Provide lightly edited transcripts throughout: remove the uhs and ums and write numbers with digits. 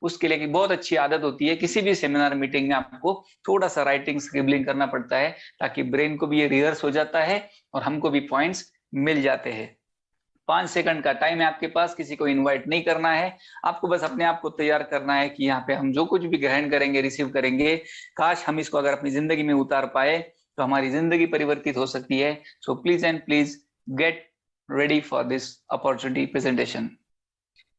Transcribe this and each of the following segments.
उसके लिए बहुत अच्छी आदत होती है, किसी भी सेमिनार मीटिंग में आपको थोड़ा सा राइटिंग स्क्रिबलिंग करना पड़ता है, ताकि ब्रेन को भी ये रिहर्स हो जाता है और हमको भी पॉइंट्स मिल जाते हैं। 5 सेकंड का टाइम है आपके पास, किसी को इनवाइट नहीं करना है, आपको बस अपने आप को तैयार करना है कि यहाँ पे हम जो कुछ भी ग्रहण करेंगे, रिसीव करेंगे, काश हम इसको अगर अपनी जिंदगी में उतार पाए तो हमारी जिंदगी परिवर्तित हो सकती है। So please and please get ready for this opportunity presentation.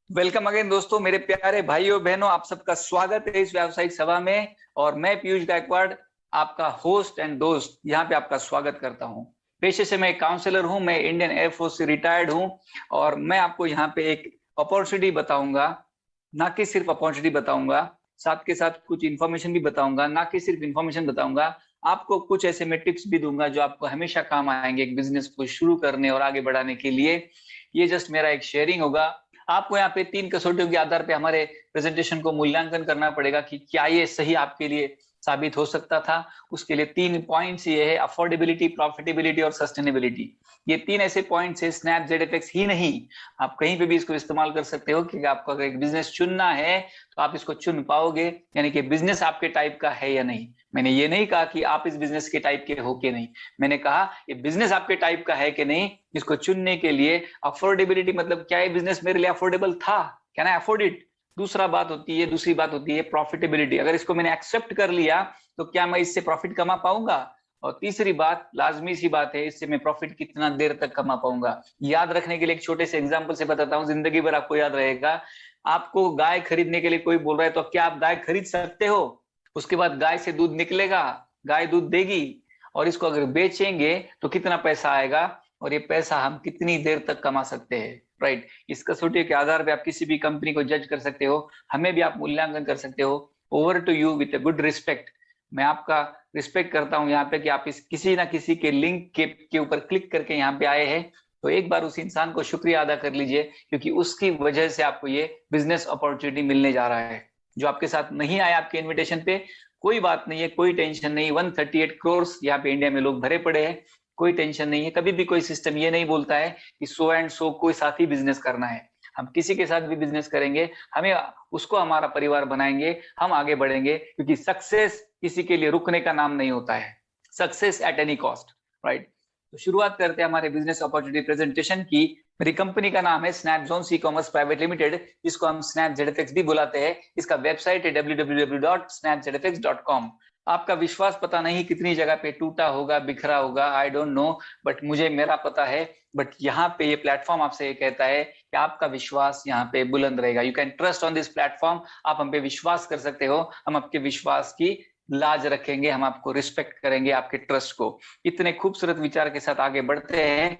Welcome again दोस्तों, मेरे प्यारे भाइयों बहनों, आप सबका स्वागत है इस व्यावसायिक सभा में। और मैं पीयूष गायकवाड़, आपका होस्ट एंड दोस्त, यहाँ पे आपका स्वागत करता हूँ। पेशे से मैं काउंसलर हूँ, मैं इंडियन एयरफोर्स से रिटायर्ड हूँ और मैं आपको यहाँ पे एक अपॉर्चुनिटी बताऊंगा, ना कि सिर्फ अपॉर्चुनिटी बताऊंगा, साथ के साथ कुछ इन्फॉर्मेशन भी बताऊंगा, ना कि सिर्फ इन्फॉर्मेशन बताऊंगा, आपको कुछ ऐसे मैं टिप्स भी दूंगा जो आपको हमेशा काम आएंगे एक बिजनेस को शुरू करने और आगे बढ़ाने के लिए। ये जस्ट मेरा एक शेयरिंग होगा। आपको यहाँ पे 3 कसौटियों के आधार पे हमारे प्रेजेंटेशन को मूल्यांकन करना पड़ेगा कि क्या ये सही आपके लिए साबित हो सकता था। उसके लिए 3 पॉइंट्स ये है, अफोर्डेबिलिटी, प्रॉफिटेबिलिटी और सस्टेनेबिलिटी। ये 3 ऐसे पॉइंट्स है, स्नैप ZFX ही नहीं, आप कहीं पे भी इसको इस्तेमाल कर सकते हो कि आपको अगर एक बिजनेस चुनना है तो आप इसको चुन पाओगे, यानी कि बिजनेस आपके टाइप का है या नहीं। मैंने ये नहीं कहा कि आप इस बिजनेस के टाइप के हो कि नहीं, मैंने कहा ये बिजनेस आपके टाइप का है कि नहीं। इसको चुनने के लिए अफोर्डेबिलिटी मतलब क्या है, बिजनेस मेरे लिए अफोर्डेबल था, कैन आई अफोर्ड इट। दूसरी बात होती है प्रॉफिटेबिलिटी, अगर इसको मैंने एक्सेप्ट कर लिया तो क्या मैं इससे प्रॉफिट कमा पाऊंगा। और तीसरी बात, लाजमी सी बात है, इससे मैं प्रॉफिट कितना देर तक कमा पाऊंगा। याद रखने के लिए एक छोटे से एग्जांपल से बताता हूँ, जिंदगी भर आपको याद रहेगा। आपको गाय खरीदने के लिए कोई बोल रहा है तो क्या आप गाय खरीद सकते हो? उसके बाद गाय से दूध निकलेगा, गाय दूध देगी, और इसको अगर बेचेंगे तो कितना पैसा आएगा और ये पैसा हम कितनी देर तक कमा सकते हैं, राइट। इस कसौटी के आधार पे आप किसी भी कंपनी को जज कर सकते हो, हमें भी आप मूल्यांकन कर सकते हो। Over to you with a good respect. मैं आपका रिस्पेक्ट करता हूं यहाँ पे कि आप इस किसी ना किसी के लिंक के ऊपर क्लिक करके यहाँ पे आए हैं, तो एक बार उस इंसान को शुक्रिया अदा कर लीजिए, क्योंकि उसकी वजह से आपको ये बिजनेस अपॉर्चुनिटी मिलने जा रहा है। जो आपके साथ नहीं आया आपके इन्विटेशन पे, कोई बात नहीं है, कोई टेंशन नहीं। 138 करोड़ यहाँ पे इंडिया में लोग भरे पड़े हैं, कोई टेंशन नहीं है। कभी भी कोई सिस्टम ये नहीं बोलता है कि सो एंड सो कोई साथ ही बिजनेस करना है। हम किसी के साथ भी बिजनेस करेंगे, हमें उसको हमारा परिवार बनाएंगे, हम आगे बढ़ेंगे, क्योंकि सक्सेस किसी के लिए रुकने का नाम नहीं होता है, success at any cost, right. तो शुरुआत करते हैं हमारे बिजनेस अपॉर्चुनिटी प्रेजेंटेशन की। मेरी कंपनी का नाम है स्नैपज़ोन्स ई-कॉमर्स प्राइवेट लिमिटेड, जिसको हम स्नैप ZFX भी बुलाते हैं। इसका वेबसाइट है www.snapzfx.com। आपका विश्वास पता नहीं कितनी जगह पे टूटा होगा, बिखरा होगा, आई डोंट नो, बट मुझे मेरा पता है। बट यहाँ पे ये प्लेटफॉर्म आपसे ये कहता है कि आपका विश्वास यहाँ पे बुलंद रहेगा। You can trust on this platform. आप हम पे विश्वास कर सकते हो, हम आपके विश्वास की लाज रखेंगे, हम आपको रिस्पेक्ट करेंगे, आपके ट्रस्ट को। इतने खूबसूरत विचार के साथ आगे बढ़ते हैं।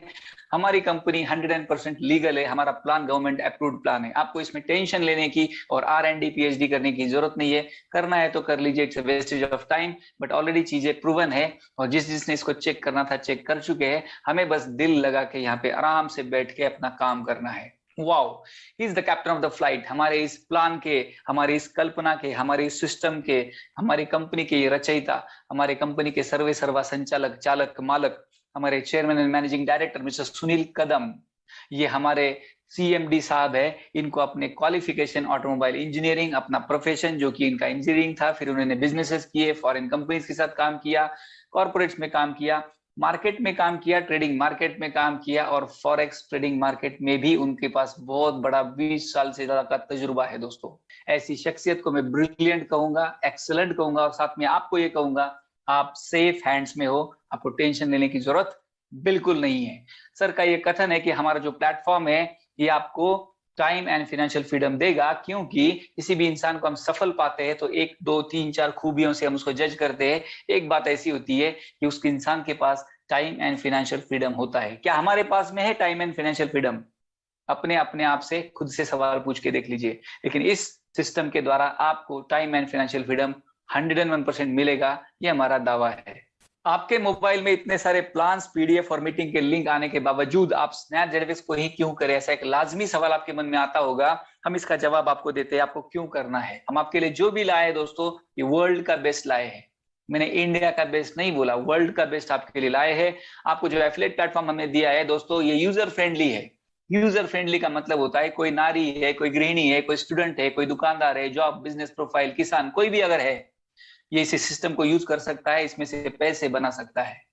हमारी कंपनी 100% लीगल है, हमारा प्लान गवर्नमेंट अप्रूव्ड प्लान है। आपको इसमें टेंशन लेने की और R&D PhD करने की जरूरत नहीं है। करना है तो कर लीजिए, it's a wastage of time, but already चीजें प्रूवन है और जिसने इसको चेक करना था चेक कर चुके हैं। हमें बस दिल लगा के यहाँ पे आराम से बैठ के अपना काम करना है। Wow, he is the captain of the flight. हमारे इस प्लान के, हमारी इस कल्पना के, हमारे इस सिस्टम के, हमारी कंपनी के ये रचयिता, हमारे कंपनी के सर्वे सर्वा संचालक, चालक, मालक, हमारे chairman and managing director mister Sunil Kadam, ये हमारे CMD साहब है। इनको अपने क्वालिफिकेशन ऑटोमोबाइल इंजीनियरिंग, अपना प्रोफेशन जो कि इनका इंजीनियरिंग था, फिर उन्होंने बिजनेसेस किए, फॉरेन कंपनीज के साथ काम किया, कॉर्पोरेट्स में काम किया, मार्केट में काम किया, ट्रेडिंग मार्केट में काम किया, और फॉरेक्स ट्रेडिंग मार्केट में भी उनके पास बहुत बड़ा 20 साल से ज्यादा का तजुर्बा है। दोस्तों, ऐसी शख्सियत को मैं ब्रिलियंट कहूंगा, एक्सीलेंट कहूंगा, और साथ में आपको ये कहूंगा आप सेफ हैंड्स में हो, आपको टेंशन लेने की जरूरत बिल्कुल नहीं है। सर का ये कथन है कि हमारा जो प्लेटफॉर्म है ये आपको टाइम एंड फाइनेंशियल फ्रीडम देगा, क्योंकि किसी भी इंसान को हम सफल पाते हैं तो 1, 2, 3, 4 खूबियों से हम उसको जज करते हैं। एक बात ऐसी होती है कि उस इंसान के पास टाइम एंड फाइनेंशियल फ्रीडम होता है। क्या हमारे पास में है टाइम एंड फाइनेंशियल फ्रीडम? अपने आप से खुद से सवाल पूछ के देख लीजिए। लेकिन इस सिस्टम के द्वारा आपको टाइम एंड फाइनेंशियल फ्रीडम 101% मिलेगा, ये हमारा दावा है। आपके मोबाइल में इतने सारे प्लान्स, PDF और मीटिंग के लिंक आने के बावजूद आप स्नैप ZFX को ही क्यों करें? ऐसा एक लाजमी सवाल आपके मन में आता होगा। हम इसका जवाब आपको देते हैं, आपको क्यों करना है। हम आपके लिए जो भी लाए दोस्तों, ये वर्ल्ड का बेस्ट लाए हैं। मैंने इंडिया का बेस्ट नहीं बोला, वर्ल्ड का बेस्ट आपके लिए लाए हैं। आपको जो एफिलिएट प्लेटफॉर्म हमने दिया है दोस्तों, ये यूजर फ्रेंडली है। यूजर फ्रेंडली का मतलब होता है कोई नारी है, कोई गृहिणी है, कोई स्टूडेंट है, कोई दुकानदार है, जॉब, बिजनेस प्रोफाइल, किसान, कोई भी अगर है, ये इस सिस्टम को यूज कर सकता है, इसमें से पैसे बना सकता है।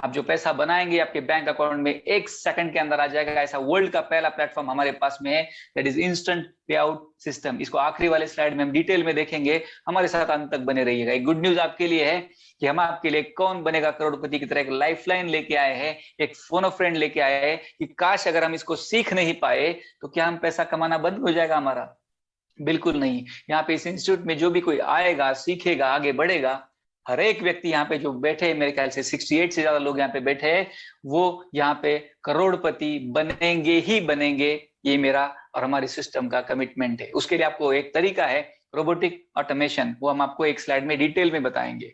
आप जो पैसा बनाएंगे आपके बैंक अकाउंट में 1 सेकंड के अंदर आ जाएगा। ऐसा वर्ल्ड का पहला प्लेटफॉर्म हमारे पास में है, दैट इज इंस्टेंट पे आउट सिस्टम। इसको आखिरी वाले स्लाइड में हम डिटेल में देखेंगे, हमारे साथ अंत तक बने रहिएगा। एक गुड न्यूज आपके लिए है कि हम आपके लिए कौन बनेगा करोड़पति की तरह एक लाइफलाइन लेके आए हैं, एक फोन ऑफ फ्रेंड लेके आए हैं कि काश अगर हम इसको सीख नहीं पाए तो क्या हम पैसा कमाना बंद हो जाएगा हमारा? बिल्कुल नहीं। यहाँ पे इस इंस्टीट्यूट में जो भी कोई आएगा, सीखेगा, आगे बढ़ेगा, हर एक व्यक्ति यहाँ पे जो बैठे, मेरे ख्याल से 68 से ज्यादा लोग यहाँ पे बैठे हैं, वो यहाँ पे करोड़पति बनेंगे ही बनेंगे। ये मेरा और हमारी सिस्टम का कमिटमेंट है। उसके लिए आपको एक तरीका है, रोबोटिक ऑटोमेशन, वो हम आपको एक स्लाइड में डिटेल में बताएंगे।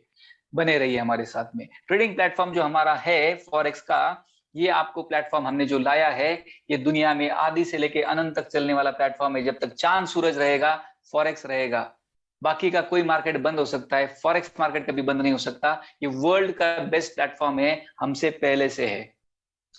बने रहिए हमारे साथ में। ट्रेडिंग प्लेटफॉर्म जो हमारा है फॉरेक्स का, ये आपको प्लेटफॉर्म हमने जो लाया है, ये दुनिया में आदि से लेके अनंत तक चलने वाला प्लेटफॉर्म है। जब तक चांद सूरज रहेगा फॉरेक्स रहेगा। बाकी का कोई मार्केट बंद हो सकता है, फॉरेक्स मार्केट कभी बंद नहीं हो सकता। ये वर्ल्ड का बेस्ट प्लेटफॉर्म है, हमसे पहले से है।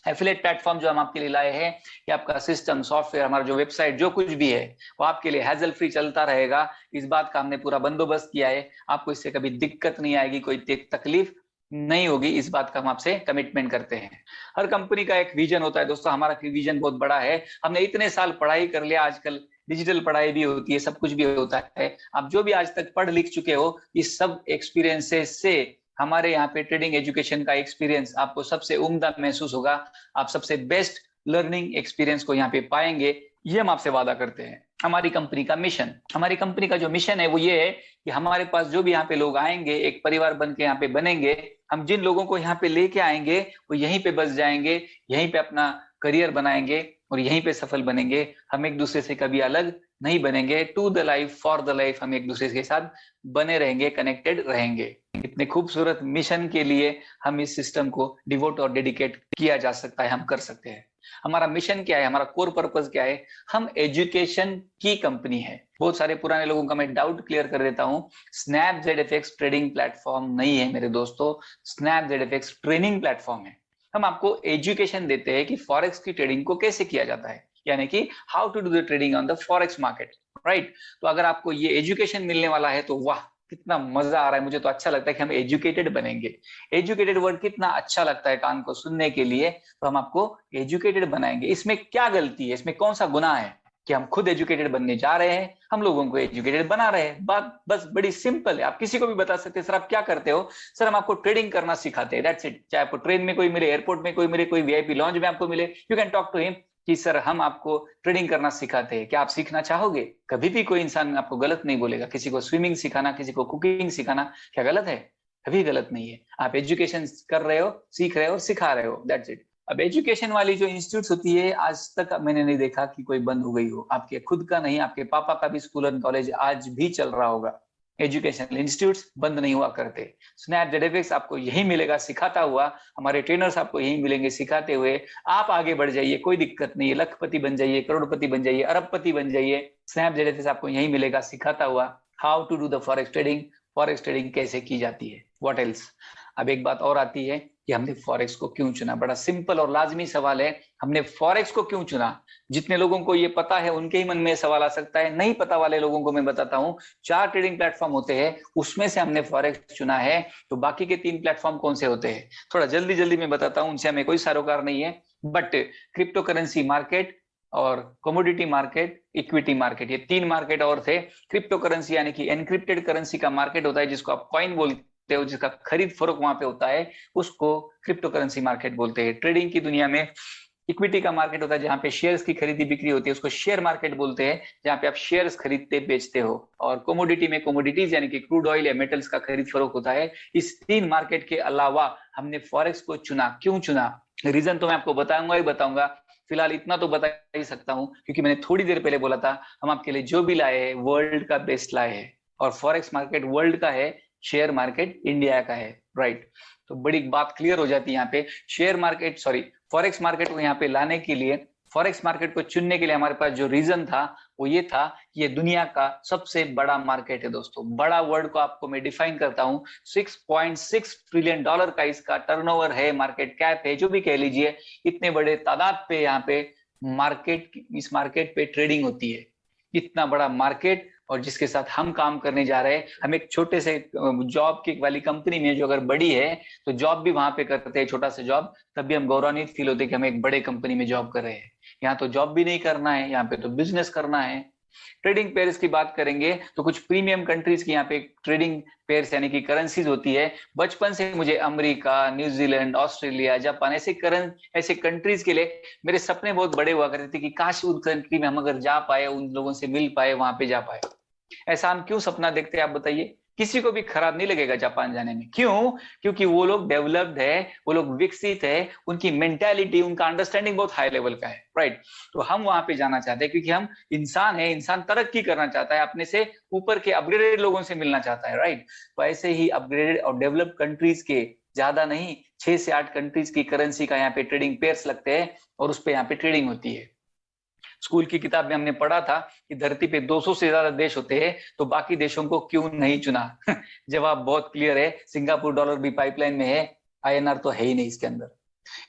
एफिलिएट प्लेटफॉर्म जो हम आपके लिए लाए हैं, ये आपका सिस्टम, सॉफ्टवेयर, हमारा जो वेबसाइट, जो कुछ भी है वो आपके लिए हैजल फ्री चलता रहेगा। इस बात का हमने पूरा बंदोबस्त किया है, आपको इससे कभी दिक्कत नहीं आएगी, कोई तकलीफ नहीं होगी। इस बात का हम आपसे कमिटमेंट करते हैं। हर कंपनी का एक विजन होता है दोस्तों, हमारा विजन बहुत बड़ा है। हमने इतने साल पढ़ाई कर लिया, आजकल डिजिटल पढ़ाई भी होती है, सब कुछ भी होता है। आप जो भी आज तक पढ़ लिख चुके हो, इस सब एक्सपीरियंसेस से हमारे यहाँ पे ट्रेडिंग एजुकेशन का एक्सपीरियंस आपको सबसे उम्दा महसूस होगा। आप सबसे बेस्ट लर्निंग एक्सपीरियंस को यहाँ पे पाएंगे, ये हम आपसे वादा करते हैं। हमारी कंपनी का मिशन, हमारी कंपनी का जो मिशन है वो ये है कि हमारे पास जो भी यहाँ पे लोग आएंगे, एक परिवार बन के यहाँ पे बनेंगे। हम जिन लोगों को यहाँ पे लेके आएंगे वो यहीं पे बस जाएंगे, यहीं पे अपना करियर बनाएंगे और यहीं पे सफल बनेंगे। हम एक दूसरे से कभी अलग नहीं बनेंगे। To the life for the life हम एक दूसरे के साथ बने रहेंगे, कनेक्टेड रहेंगे। इतने खूबसूरत मिशन के लिए हम इस सिस्टम को डिवोट और डेडिकेट किया जा सकता है, हम कर सकते हैं। हमारा मिशन क्या है, हमारा कोर पर्पस क्या है? हम एजुकेशन की कंपनी है। बहुत सारे पुराने लोगों का मैं डाउट क्लियर कर देता हूं, स्नैप ZFX ट्रेडिंग प्लेटफॉर्म नहीं है मेरे दोस्तों, स्नैप ZFX ट्रेनिंग प्लेटफॉर्म है। हम आपको एजुकेशन देते हैं कि फॉरेक्स की ट्रेडिंग को कैसे किया जाता है, यानी कि how to do the trading on the forex market, right? तो अगर आपको ये एजुकेशन मिलने वाला है तो वाह, कितना मजा आ रहा है। मुझे तो अच्छा लगता है कि हम एजुकेटेड बनेंगे। एजुकेटेड वर्ड कितना अच्छा लगता है कान को सुनने के लिए, तो हम आपको एजुकेटेड बनाएंगे। इसमें क्या गलती है, इसमें कौन सा गुनाह है कि हम खुद एजुकेटेड बनने जा रहे हैं, हम लोगों को एजुकेटेड बना रहे हैं? बात बस बड़ी सिंपल है। आप किसी को भी बता सकते हैं, सर आप क्या करते हो? सर हम आपको ट्रेडिंग करना सिखाते हैं, दैट्स इट। चाहे आपको ट्रेन में कोई मिले, एयरपोर्ट में कोई मिले, कोई VIP लॉन्ज में आपको मिले, you can talk to him कि सर हम आपको ट्रेडिंग करना सिखाते हैं, क्या आप सीखना चाहोगे? कभी भी कोई इंसान आपको गलत नहीं बोलेगा। किसी को स्विमिंग सिखाना, किसी को कुकिंग सिखाना क्या गलत है? कभी गलत नहीं है। आप एजुकेशन कर रहे हो, सीख रहे हो और सिखा रहे हो, दैट्स इट। अब एजुकेशन वाली जो इंस्टीट्यूट होती है, आज तक मैंने नहीं देखा कि कोई बंद हो गई हो। आपके खुद का नहीं, आपके पापा का भी स्कूल और कॉलेज आज भी चल रहा होगा। एजुकेशनल इंस्टीट्यूट्स बंद नहीं हुआ करते। स्नैप ZFX आपको यही मिलेगा सिखाता हुआ, हमारे ट्रेनर्स आपको यही मिलेंगे सिखाते हुए। आप आगे बढ़ जाइए, कोई दिक्कत नहीं है। लखपति बन जाइए, करोड़पति बन जाइए, अरबपति बन जाइए। स्नैप ZFX आपको यही मिलेगा सिखाता हुआ how to do the forex trading, forex trading कैसे की जाती है, व्हाट एल्स। अब एक बात और आती है कि हमने फॉरेक्स को क्यों चुना। बड़ा सिंपल और लाजमी सवाल है, हमने फॉरेक्स को क्यों चुना? जितने लोगों को ये पता है उनके ही मन में सवाल आ सकता है, नहीं पता वाले लोगों को मैं बताता हूं। 4 ट्रेडिंग प्लेटफॉर्म होते हैं, उसमें से हमने फॉरेक्स चुना है। तो बाकी के 3 प्लेटफॉर्म कौन से होते हैं, थोड़ा जल्दी जल्दी मैं बताता हूं, उनसे हमें कोई सरोकार नहीं है। बट क्रिप्टो करेंसी मार्केट और कमोडिटी मार्केट, इक्विटी मार्केट, ये 3 मार्केट और थे। क्रिप्टो करेंसी यानी कि एनक्रिप्टेड करेंसी का मार्केट होता है, जिसको आप कॉइन बोलते हो, जिसका खरीद फरोख्त वहां पे होता है, उसको क्रिप्टो करेंसी मार्केट बोलते हैं। ट्रेडिंग की दुनिया में इक्विटी का मार्केट होता है, जहां पे शेयर्स की खरीदी बिक्री होती है, उसको शेयर मार्केट बोलते हैं, जहां पे आप शेयर्स खरीदते बेचते हो। और कमोडिटी में कमोडिटीज यानी कि क्रूड ऑयल या मेटल्स का खरीद फरोख्त होता है। इस 3 मार्केट के अलावा हमने फॉरेक्स को चुना। क्यों चुना? रीजन तो मैं आपको बताऊंगा ही बताऊंगा, फिलहाल इतना तो बता ही सकता हूं क्योंकि मैंने थोड़ी देर पहले बोला था हम आपके लिए जो भी लाए हैं वर्ल्ड का बेस्ट लाए हैं। और फॉरेक्स मार्केट वर्ल्ड का है, शेयर मार्केट इंडिया का है, राइट? तो बड़ी बात क्लियर हो जाती है यहाँ पे। शेयर मार्केट फॉरेक्स मार्केट को यहाँ पे लाने के लिए, फॉरेक्स मार्केट को चुनने के लिए हमारे पास जो रीजन था वो ये था कि ये दुनिया का सबसे बड़ा मार्केट है दोस्तों। बड़ा वर्ड को आपको मैं डिफाइन करता हूँ, $6.6 ट्रिलियन का इसका टर्नओवर है, मार्केट कैप है, जो भी कह लीजिए। इतने बड़े तादाद पे यहाँ पे इस मार्केट पे ट्रेडिंग होती है। इतना बड़ा मार्केट और जिसके साथ हम काम करने जा रहे हैं, हम एक छोटे से जॉब की वाली कंपनी में जो अगर बड़ी है तो जॉब भी वहां पे करते हैं, छोटा सा जॉब, तब भी हम गौरवान्वित फील होते हैं कि हम एक बड़े कंपनी में जॉब कर रहे हैं। यहाँ तो जॉब भी नहीं करना है, यहाँ पे तो बिजनेस करना है। ट्रेडिंग पेयर्स की बात करेंगे तो कुछ प्रीमियम कंट्रीज की यहाँ पे ट्रेडिंग पेयर्स यानी कि करेंसीज होती है। बचपन से मुझे अमेरिका, न्यूजीलैंड, ऑस्ट्रेलिया, जापान ऐसे कंट्रीज के लिए मेरे सपने बहुत बड़े हुआ करते थे कि काश उन कंट्री में हम अगर जा पाए, उन लोगों से मिल पाए, वहां पे जा पाए। ऐसा हम क्यों सपना देखते हैं आप बताइए? किसी को भी खराब नहीं लगेगा जापान जाने में। क्यों? क्योंकि वो लोग डेवलप्ड है, वो लोग विकसित है, उनकी मेंटालिटी, उनका अंडरस्टैंडिंग बहुत हाई लेवल का है, राइट। तो हम वहां पे जाना चाहते हैं क्योंकि हम इंसान है, इंसान तरक्की करना चाहता है, अपने से ऊपर के अपग्रेडेड लोगों से मिलना चाहता है, राइट। तो ऐसे ही अपग्रेडेड और डेवलप्ड कंट्रीज के ज्यादा नहीं 6 से 8 कंट्रीज की करेंसी का यहाँ पे ट्रेडिंग पेयर्स लगते हैं और उस पर यहाँ पे ट्रेडिंग होती है। स्कूल की किताब में हमने पढ़ा था कि धरती पे 200 से ज्यादा देश होते हैं, तो बाकी देशों को क्यों नहीं चुना? जवाब बहुत क्लियर है, सिंगापुर डॉलर भी पाइपलाइन में है, आईएनआर तो है ही नहीं इसके अंदर।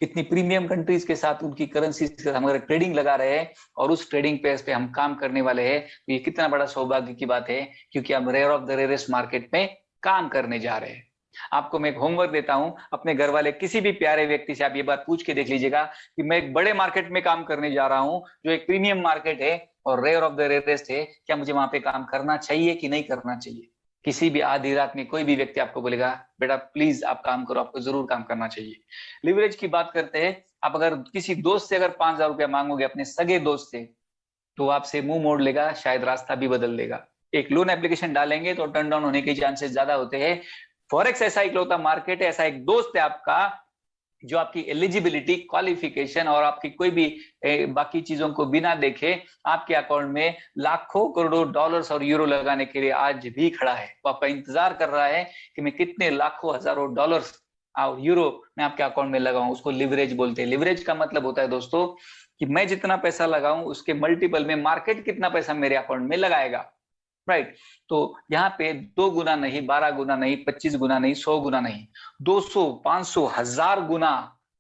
इतनी प्रीमियम कंट्रीज के साथ उनकी करेंसी हम अगर ट्रेडिंग लगा रहे हैं और उस ट्रेडिंग पेयर्स पे हम काम करने वाले हैं, तो ये कितना बड़ा सौभाग्य की बात है, क्योंकि हम rare of the rarest market में काम करने जा रहे हैं। आपको मैं एक होमवर्क देता हूं, अपने घर वाले किसी भी प्यारे व्यक्ति से आप ये बात पूछ के देख लीजिएगा कि मैं एक बड़े मार्केट में काम करने जा रहा हूं जो एक प्रीमियम मार्केट है और रेयर ऑफ द रेयरेस्ट है, क्या मुझे वहां पे काम करना चाहिए कि नहीं करना चाहिए? किसी भी आधी रात में कोई भी व्यक्ति आपको बोलेगा बेटा प्लीज आप काम करो, आपको जरूर काम करना चाहिए। लिवरेज की बात करते हैं, आप अगर किसी दोस्त से अगर 5,000 रुपया मांगोगे, अपने सगे दोस्त से, तो आपसे मुंह मोड़ लेगा, शायद रास्ता भी बदल देगा। एक लोन एप्लीकेशन डालेंगे तो टर्न डाउन होने के चांसेस ज्यादा होते हैं। फॉरेक्स ऐसा इकलौता मार्केट है, ऐसा एक दोस्त है आपका जो आपकी एलिजिबिलिटी, क्वालिफिकेशन और आपकी कोई भी बाकी चीजों को बिना देखे आपके अकाउंट में लाखों करोड़ों डॉलर्स और यूरो लगाने के लिए आज भी खड़ा है। वो आपका इंतजार कर रहा है कि मैं कितने लाखों हजारों डॉलर्स और यूरो मैं आपके अकाउंट में लगाऊं। उसको लिवरेज बोलते हैं। लिवरेज का मतलब होता है दोस्तों कि मैं जितना पैसा लगाऊं उसके मल्टीपल में मार्केट कितना पैसा मेरे अकाउंट में लगाएगा, राइट। तो यहाँ पे 2 गुना नहीं, 12 गुना नहीं, 25 गुना नहीं, 100 गुना नहीं, 200, 500, 1000 गुना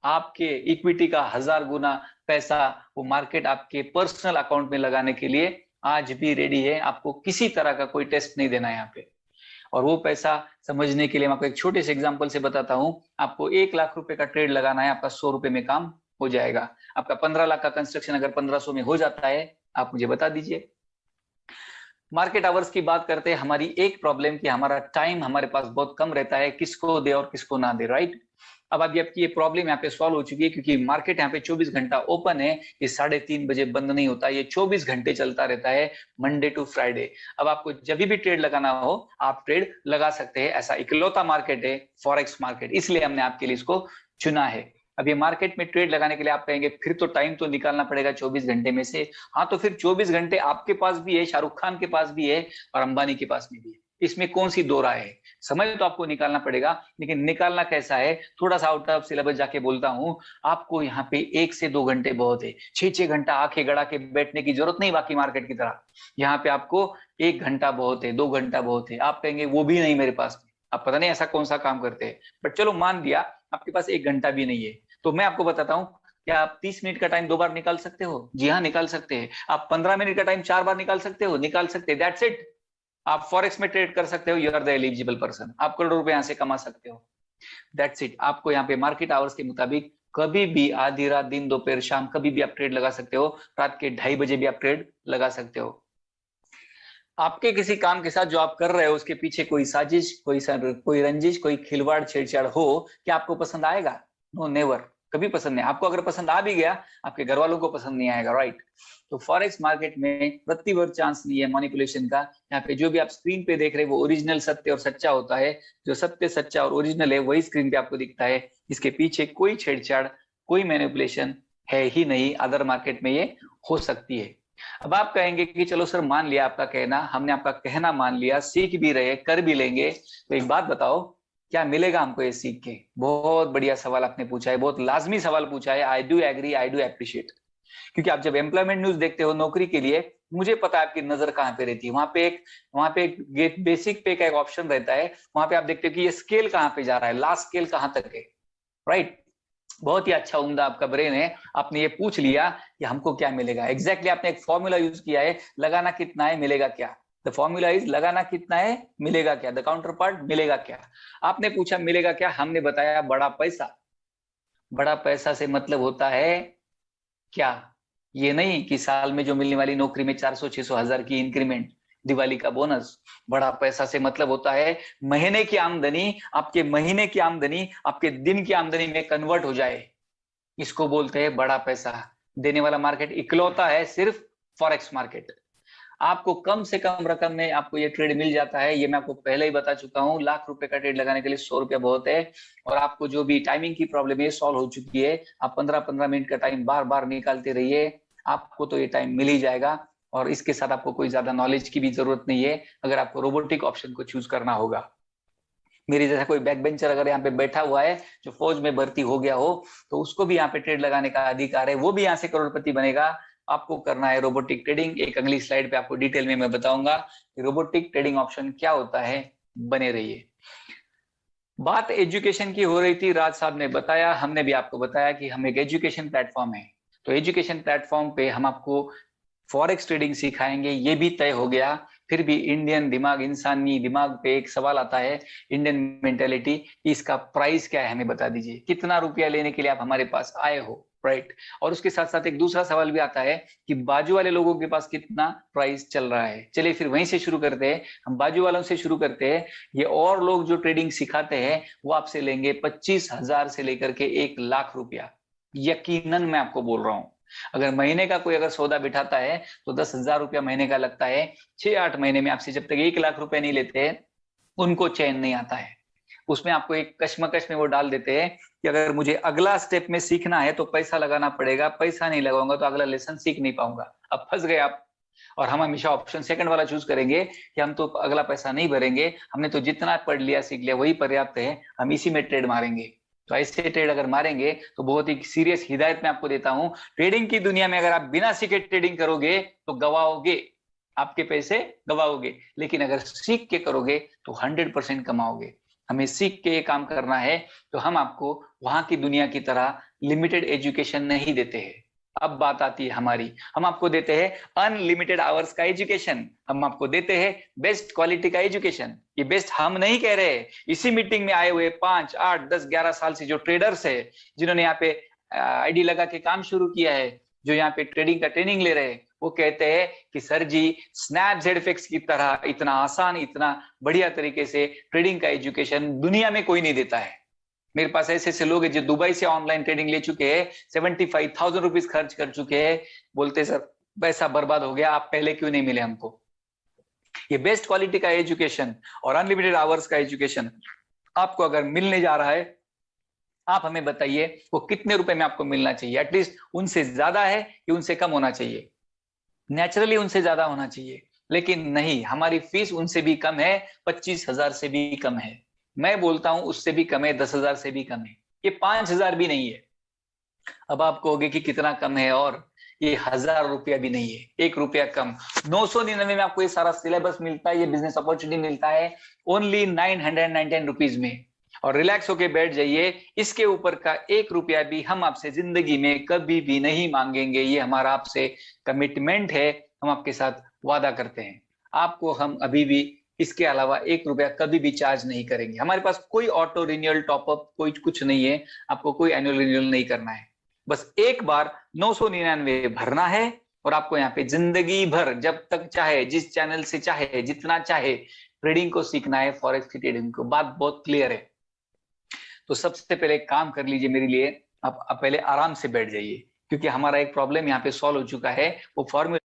आपके इक्विटी का 1000 गुना पैसा वो मार्केट आपके पर्सनल अकाउंट में लगाने के लिए आज भी रेडी है। आपको किसी तरह का कोई टेस्ट नहीं देना है यहाँ पे। और वो पैसा समझने के लिए मैं आपको एक छोटे से एग्जांपल से बताता हूं। आपको 1 लाख रुपए का ट्रेड लगाना है, आपका 100 रुपए में काम हो जाएगा। आपका 15 लाख का कंस्ट्रक्शन अगर 1500 में हो जाता है, आप मुझे बता दीजिए। मार्केट आवर्स की बात करते हैं। हमारी एक प्रॉब्लम कि हमारा टाइम हमारे पास बहुत कम रहता है, किसको दे और किसको ना दे, राइट। अब अभी आपकी ये प्रॉब्लम यहाँ पे सॉल्व हो चुकी है क्योंकि मार्केट यहाँ पे 24 घंटा ओपन है। ये 3:30 बजे बंद नहीं होता, ये 24 घंटे चलता रहता है, मंडे टू फ्राइडे। अब आपको जब भी ट्रेड लगाना हो आप ट्रेड लगा सकते हैं। ऐसा इकलौता मार्केट है फॉरेक्स मार्केट, इसलिए हमने आपके लिए इसको चुना है। अब ये मार्केट में ट्रेड लगाने के लिए आप कहेंगे फिर तो टाइम तो निकालना पड़ेगा 24 घंटे में से। हाँ, तो फिर 24 घंटे आपके पास भी है, शाहरुख खान के पास भी है और अंबानी के पास में भी है। इसमें कौन सी दो राय है? समय तो आपको निकालना पड़ेगा, लेकिन निकालना कैसा है, थोड़ा सा आउट ऑफ सिलेबस जाके बोलता हूं आपको। यहाँ पे 1 से 2 घंटे बहुत है, 6-6 घंटा आंखें गड़ा के बैठने की जरूरत नहीं बाकी मार्केट की तरह। यहाँ पे आपको 1 घंटा बहुत है, 2 घंटा बहुत है। आप कहेंगे वो भी नहीं मेरे पास में, आप पता नहीं ऐसा कौन सा काम करते हैं, बट चलो मान दिया आपके पास 1 घंटा भी नहीं है, तो मैं आपको बताता हूँ क्या आप 30 मिनट का टाइम 2 बार निकाल सकते हो? जी हाँ, निकाल सकते हैं। आप 15 मिनट का टाइम 4 बार निकाल सकते हो? निकाल सकते हैं। That's it. आप फॉरेक्स में ट्रेड कर सकते हो, you are the eligible person. आप करोड़ों रुपए यहाँ से कमा सकते हो। That's it. आपको यहाँ पे मार्केट आवर्स के मुताबिक कभी भी आधी रात, दिन, दोपहर, शाम कभी भी आप ट्रेड लगा सकते हो। रात के 2:30 बजे भी आप ट्रेड लगा सकते हो। आपके किसी काम के साथ जो आप कर रहे हो उसके पीछे कोई साजिश, कोई रंजिश, कोई खिलवाड़, छेड़छाड़ हो, क्या आपको पसंद आएगा? नो, नेवर, कभी पसंद नहीं। आपको अगर पसंद आ भी गया, आपके घर वालों को पसंद नहीं आएगा, राइट। तो फॉरेक्स मार्केट में प्रतिवर्ष चांस नहीं है मैनिपुलेशन का। यहाँ पे जो भी आप स्क्रीन पे देख रहे हैं वो ओरिजिनल सत्य और सच्चा होता है। जो सत्य, सच्चा और ओरिजिनल है वही स्क्रीन पे आपको दिखता है। इसके पीछे कोई छेड़छाड़, कोई मैनिपुलेशन है ही नहीं। अदर मार्केट में ये हो सकती है। अब आप कहेंगे कि चलो सर मान लिया आपका कहना, हमने आपका कहना मान लिया, सीख भी रहे, कर भी लेंगे, तो एक बात बताओ क्या मिलेगा हमको ये सीख के? बहुत बढ़िया सवाल आपने पूछा है, बहुत लाजमी सवाल पूछा है। I do agree, I do appreciate. क्योंकि आप जब एम्प्लॉयमेंट न्यूज देखते हो नौकरी के लिए, मुझे पता है आपकी नजर कहाँ पे रहती है। वहां पे एक बेसिक पे का एक ऑप्शन रहता है, वहां पे आप देखते हो कि ये स्केल कहाँ पे जा रहा है, लास्ट स्केल कहाँ तक है, राइट। बहुत ही अच्छा उम्दा आपका ब्रेन है, आपने ये पूछ लिया कि हमको क्या मिलेगा। एग्जैक्टली आपने एक फॉर्मूला यूज किया है, लगाना कितना है मिलेगा क्या। द फॉर्मूला इज लगाना कितना है मिलेगा क्या, द काउंटर पार्ट मिलेगा क्या। आपने पूछा मिलेगा क्या, हमने बताया बड़ा पैसा। बड़ा पैसा से मतलब होता है क्या, ये नहीं कि साल में जो मिलने वाली नौकरी में 400-600 हजार की इंक्रीमेंट, दिवाली का बोनस। बड़ा पैसा से मतलब होता है महीने की आमदनी, आपके महीने की आमदनी आपके दिन की आमदनी में कन्वर्ट हो जाए, इसको बोलते हैं बड़ा पैसा। देने वाला मार्केट इकलौता है सिर्फ फॉरेक्स मार्केट। आपको कम से कम रकम में आपको ये ट्रेड मिल जाता है, ये मैं आपको पहले ही बता चुका हूं। लाख रुपए का ट्रेड लगाने के लिए 100 रुपया बहुत है। और आपको जो भी टाइमिंग की प्रॉब्लम है सॉल्व हो चुकी है। आप 15-15 मिनट का टाइम बार बार निकालते रहिए, आपको तो ये टाइम मिल ही जाएगा। और इसके साथ आपको कोई ज्यादा नॉलेज की भी जरूरत नहीं है, अगर आपको रोबोटिक ऑप्शन को चूज करना होगा। मेरी जैसा कोई बैक बेंचर अगर यहाँ पे बैठा हुआ है जो फौज में भर्ती हो गया हो, तो उसको भी यहाँ पे ट्रेड लगाने का अधिकार है, वो भी यहाँ से करोड़पति बनेगा। आपको करना है रोबोटिक ट्रेडिंग। एक अगली स्लाइड पे आपको डिटेल में मैं बताऊंगा रोबोटिक ट्रेडिंग ऑप्शन क्या होता है। बने रहिए। बात एजुकेशन की हो रही थी, राज साहब ने बताया, हमने भी आपको बताया कि हम एक एजुकेशन प्लेटफॉर्म है। तो एजुकेशन प्लेटफॉर्म पे हम आपको फॉरेक्स ट्रेडिंग सिखाएंगे, ये भी तय हो गया। फिर भी इंडियन दिमाग, इंसानी दिमाग पे एक सवाल आता है, इंडियन मेंटेलिटी, इसका प्राइस क्या है हमें बता दीजिए, कितना रुपया लेने के लिए आप हमारे पास आए हो, राइट। और उसके साथ साथ एक दूसरा सवाल भी आता है कि बाजू वाले लोगों के पास कितना प्राइस चल रहा है। चलिए फिर वहीं से शुरू करते हैं, हम बाजू वालों से शुरू करते हैं। ये और लोग जो ट्रेडिंग सिखाते हैं वो आपसे लेंगे 25,000 से लेकर के 1,00,000 रुपया। यकीनन मैं आपको बोल रहा हूं, अगर महीने का कोई अगर सौदा बिठाता है तो 10,000 रुपया महीने का लगता है। 6-8 महीने में आपसे जब तक 1,00,000 रुपए नहीं लेते उनको चैन नहीं आता है। उसमें आपको एक कश्मकश में वो डाल देते हैं कि अगर मुझे अगला स्टेप में सीखना है तो पैसा लगाना पड़ेगा, पैसा नहीं लगाऊंगा तो अगला लेसन सीख नहीं पाऊंगा। अब फंस गए आप। और हम हमेशा ऑप्शन सेकंड वाला चूज करेंगे कि हम तो अगला पैसा नहीं भरेंगे, हमने तो जितना पढ़ लिया सीख लिया वही पर्याप्त है, हम इसी में ट्रेड मारेंगे। तो ऐसे ट्रेड अगर मारेंगे तो बहुत ही सीरियस हिदायत मैं आपको देता हूं, ट्रेडिंग की दुनिया में अगर आप बिना सीखे ट्रेडिंग करोगे तो गवाओगे, आपके पैसे गवाओगे। लेकिन अगर सीख के करोगे तो 100% कमाओगे। हमें सीख के काम करना है, तो हम आपको वहां की दुनिया की तरह लिमिटेड एजुकेशन नहीं देते हैं। अब बात आती है हमारी, हम आपको देते हैं अनलिमिटेड आवर्स का एजुकेशन, हम आपको देते हैं बेस्ट क्वालिटी का एजुकेशन। ये बेस्ट हम नहीं कह रहे, इसी मीटिंग में आए हुए 5, 8, 10, 11 साल से जो ट्रेडर्स है, जिन्होंने यहाँ पे आईडी लगा के काम शुरू किया है, जो यहाँ पे ट्रेडिंग का ट्रेनिंग ले रहे हैं, वो कहते हैं कि सर जी स्नैप ZFX की तरह इतना आसान, इतना बढ़िया तरीके से ट्रेडिंग का एजुकेशन दुनिया में कोई नहीं देता है। मेरे पास ऐसे ऐसे लोग हैं जो दुबई से ऑनलाइन ट्रेडिंग ले चुके हैं, 75,000 रुपीज खर्च कर चुके हैं, बोलते सर पैसा बर्बाद हो गया, आप पहले क्यों नहीं मिले हमको। ये बेस्ट क्वालिटी का एजुकेशन और अनलिमिटेड आवर्स का एजुकेशन आपको अगर मिलने जा रहा है, आप हमें बताइए वो कितने रुपए में आपको मिलना चाहिए। एटलीस्ट उनसे ज्यादा है कि उनसे कम होना चाहिए। नेचुरली उनसे ज्यादा होना चाहिए, लेकिन नहीं, हमारी फीस उनसे भी कम है, 25,000 से भी कम है। मैं बोलता हूं उससे भी कम है, 10,000 से भी कम है, ये 5,000 भी नहीं है। अब आप कहोगे कि कितना कम है, और ये 1,000 रुपया भी नहीं है, 1 रुपया कम। 999 में आपको ये सारा सिलेबस मिलता है, ये बिजनेस अपॉर्चुनिटी मिलता है ओनली 999 रुपीज में। और रिलैक्स होके बैठ जाइए, इसके ऊपर का 1 रुपया भी हम आपसे जिंदगी में कभी भी नहीं मांगेंगे। ये हमारा आपसे कमिटमेंट है, हम आपके साथ वादा करते हैं। आपको हम अभी भी इसके अलावा 1 रुपया कभी भी चार्ज नहीं करेंगे। हमारे पास कोई ऑटो रिन्यूअल टॉपअप कोई कुछ नहीं है, आपको कोई एनुअल रिन्यूअल नहीं करना है। बस एक बार 999 भरना है और आपको यहाँ पे जिंदगी भर जब तक चाहे, जिस चैनल से चाहे, जितना चाहे ट्रेडिंग को सीखना है, फॉरेक्स की ट्रेडिंग को। बात बहुत क्लियर है। तो सबसे पहले एक काम कर लीजिए मेरे लिए, आप पहले आराम से बैठ जाइए, क्योंकि हमारा एक प्रॉब्लम यहाँ पे सॉल्व हो चुका है। वो फॉर्मूला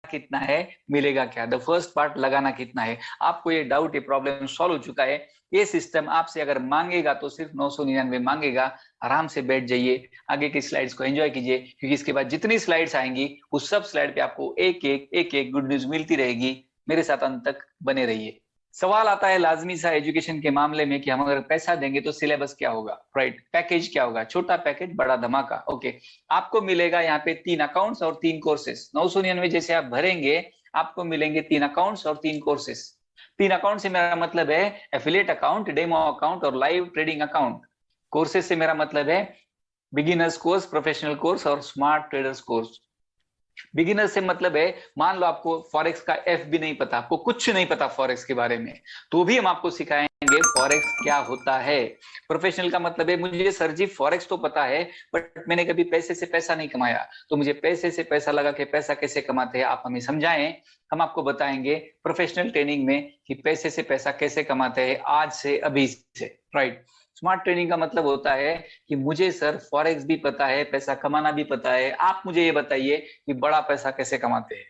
कितना है मिलेगा क्या, द फर्स्ट पार्ट लगाना कितना है, आपको ये डाउट, ये प्रॉब्लम सॉल्व हो चुका है। ये सिस्टम आपसे अगर मांगेगा तो सिर्फ 999 मांगेगा। आराम से बैठ जाइए, आगे की स्लाइड्स को एंजॉय कीजिए, क्योंकि इसके बाद जितनी स्लाइड्स आएंगी उस सब स्लाइड पे आपको एक एक गुड न्यूज मिलती रहेगी। मेरे साथ अंत तक बने रहिए। सवाल आता है लाजमी सा एजुकेशन के मामले में कि हम अगर पैसा देंगे तो सिलेबस क्या होगा, राइट, पैकेज क्या होगा, छोटा पैकेज बड़ा धमाका। ओके, आपको मिलेगा यहाँ पे 3 अकाउंट्स और 3 कोर्सेस। 999 जैसे आप भरेंगे आपको मिलेंगे 3 अकाउंट्स और 3 कोर्सेस। 3 अकाउंट से मेरा मतलब है एफिलिएट अकाउंट, डेमो अकाउंट और लाइव ट्रेडिंग अकाउंट। कोर्सेस से मेरा मतलब है बिगिनर्स कोर्स, प्रोफेशनल कोर्स और स्मार्ट ट्रेडर्स कोर्स। बिगिनर से मतलब है, मान लो आपको फॉरेक्स का एफ भी नहीं पता, आपको कुछ नहीं पता फॉरेक्स के बारे में, तो भी हम आपको सिखाएंगे फॉरेक्स क्या होता है। प्रोफेशनल का मतलब है, मुझे सर जी फॉरेक्स तो पता है बट मैंने कभी पैसे से पैसा नहीं कमाया, तो मुझे पैसे से पैसा लगा के पैसा कैसे कमाते हैं आप हमें समझाएं। हम आपको बताएंगे प्रोफेशनल ट्रेनिंग में कि पैसे से पैसा कैसे कमाते हैं आज से, अभी से, राइट। स्मार्ट ट्रेनिंग का मतलब होता है कि मुझे सर फॉरेक्स भी पता है, पैसा कमाना भी पता है, आप मुझे ये बताइए कि बड़ा पैसा कैसे कमाते हैं।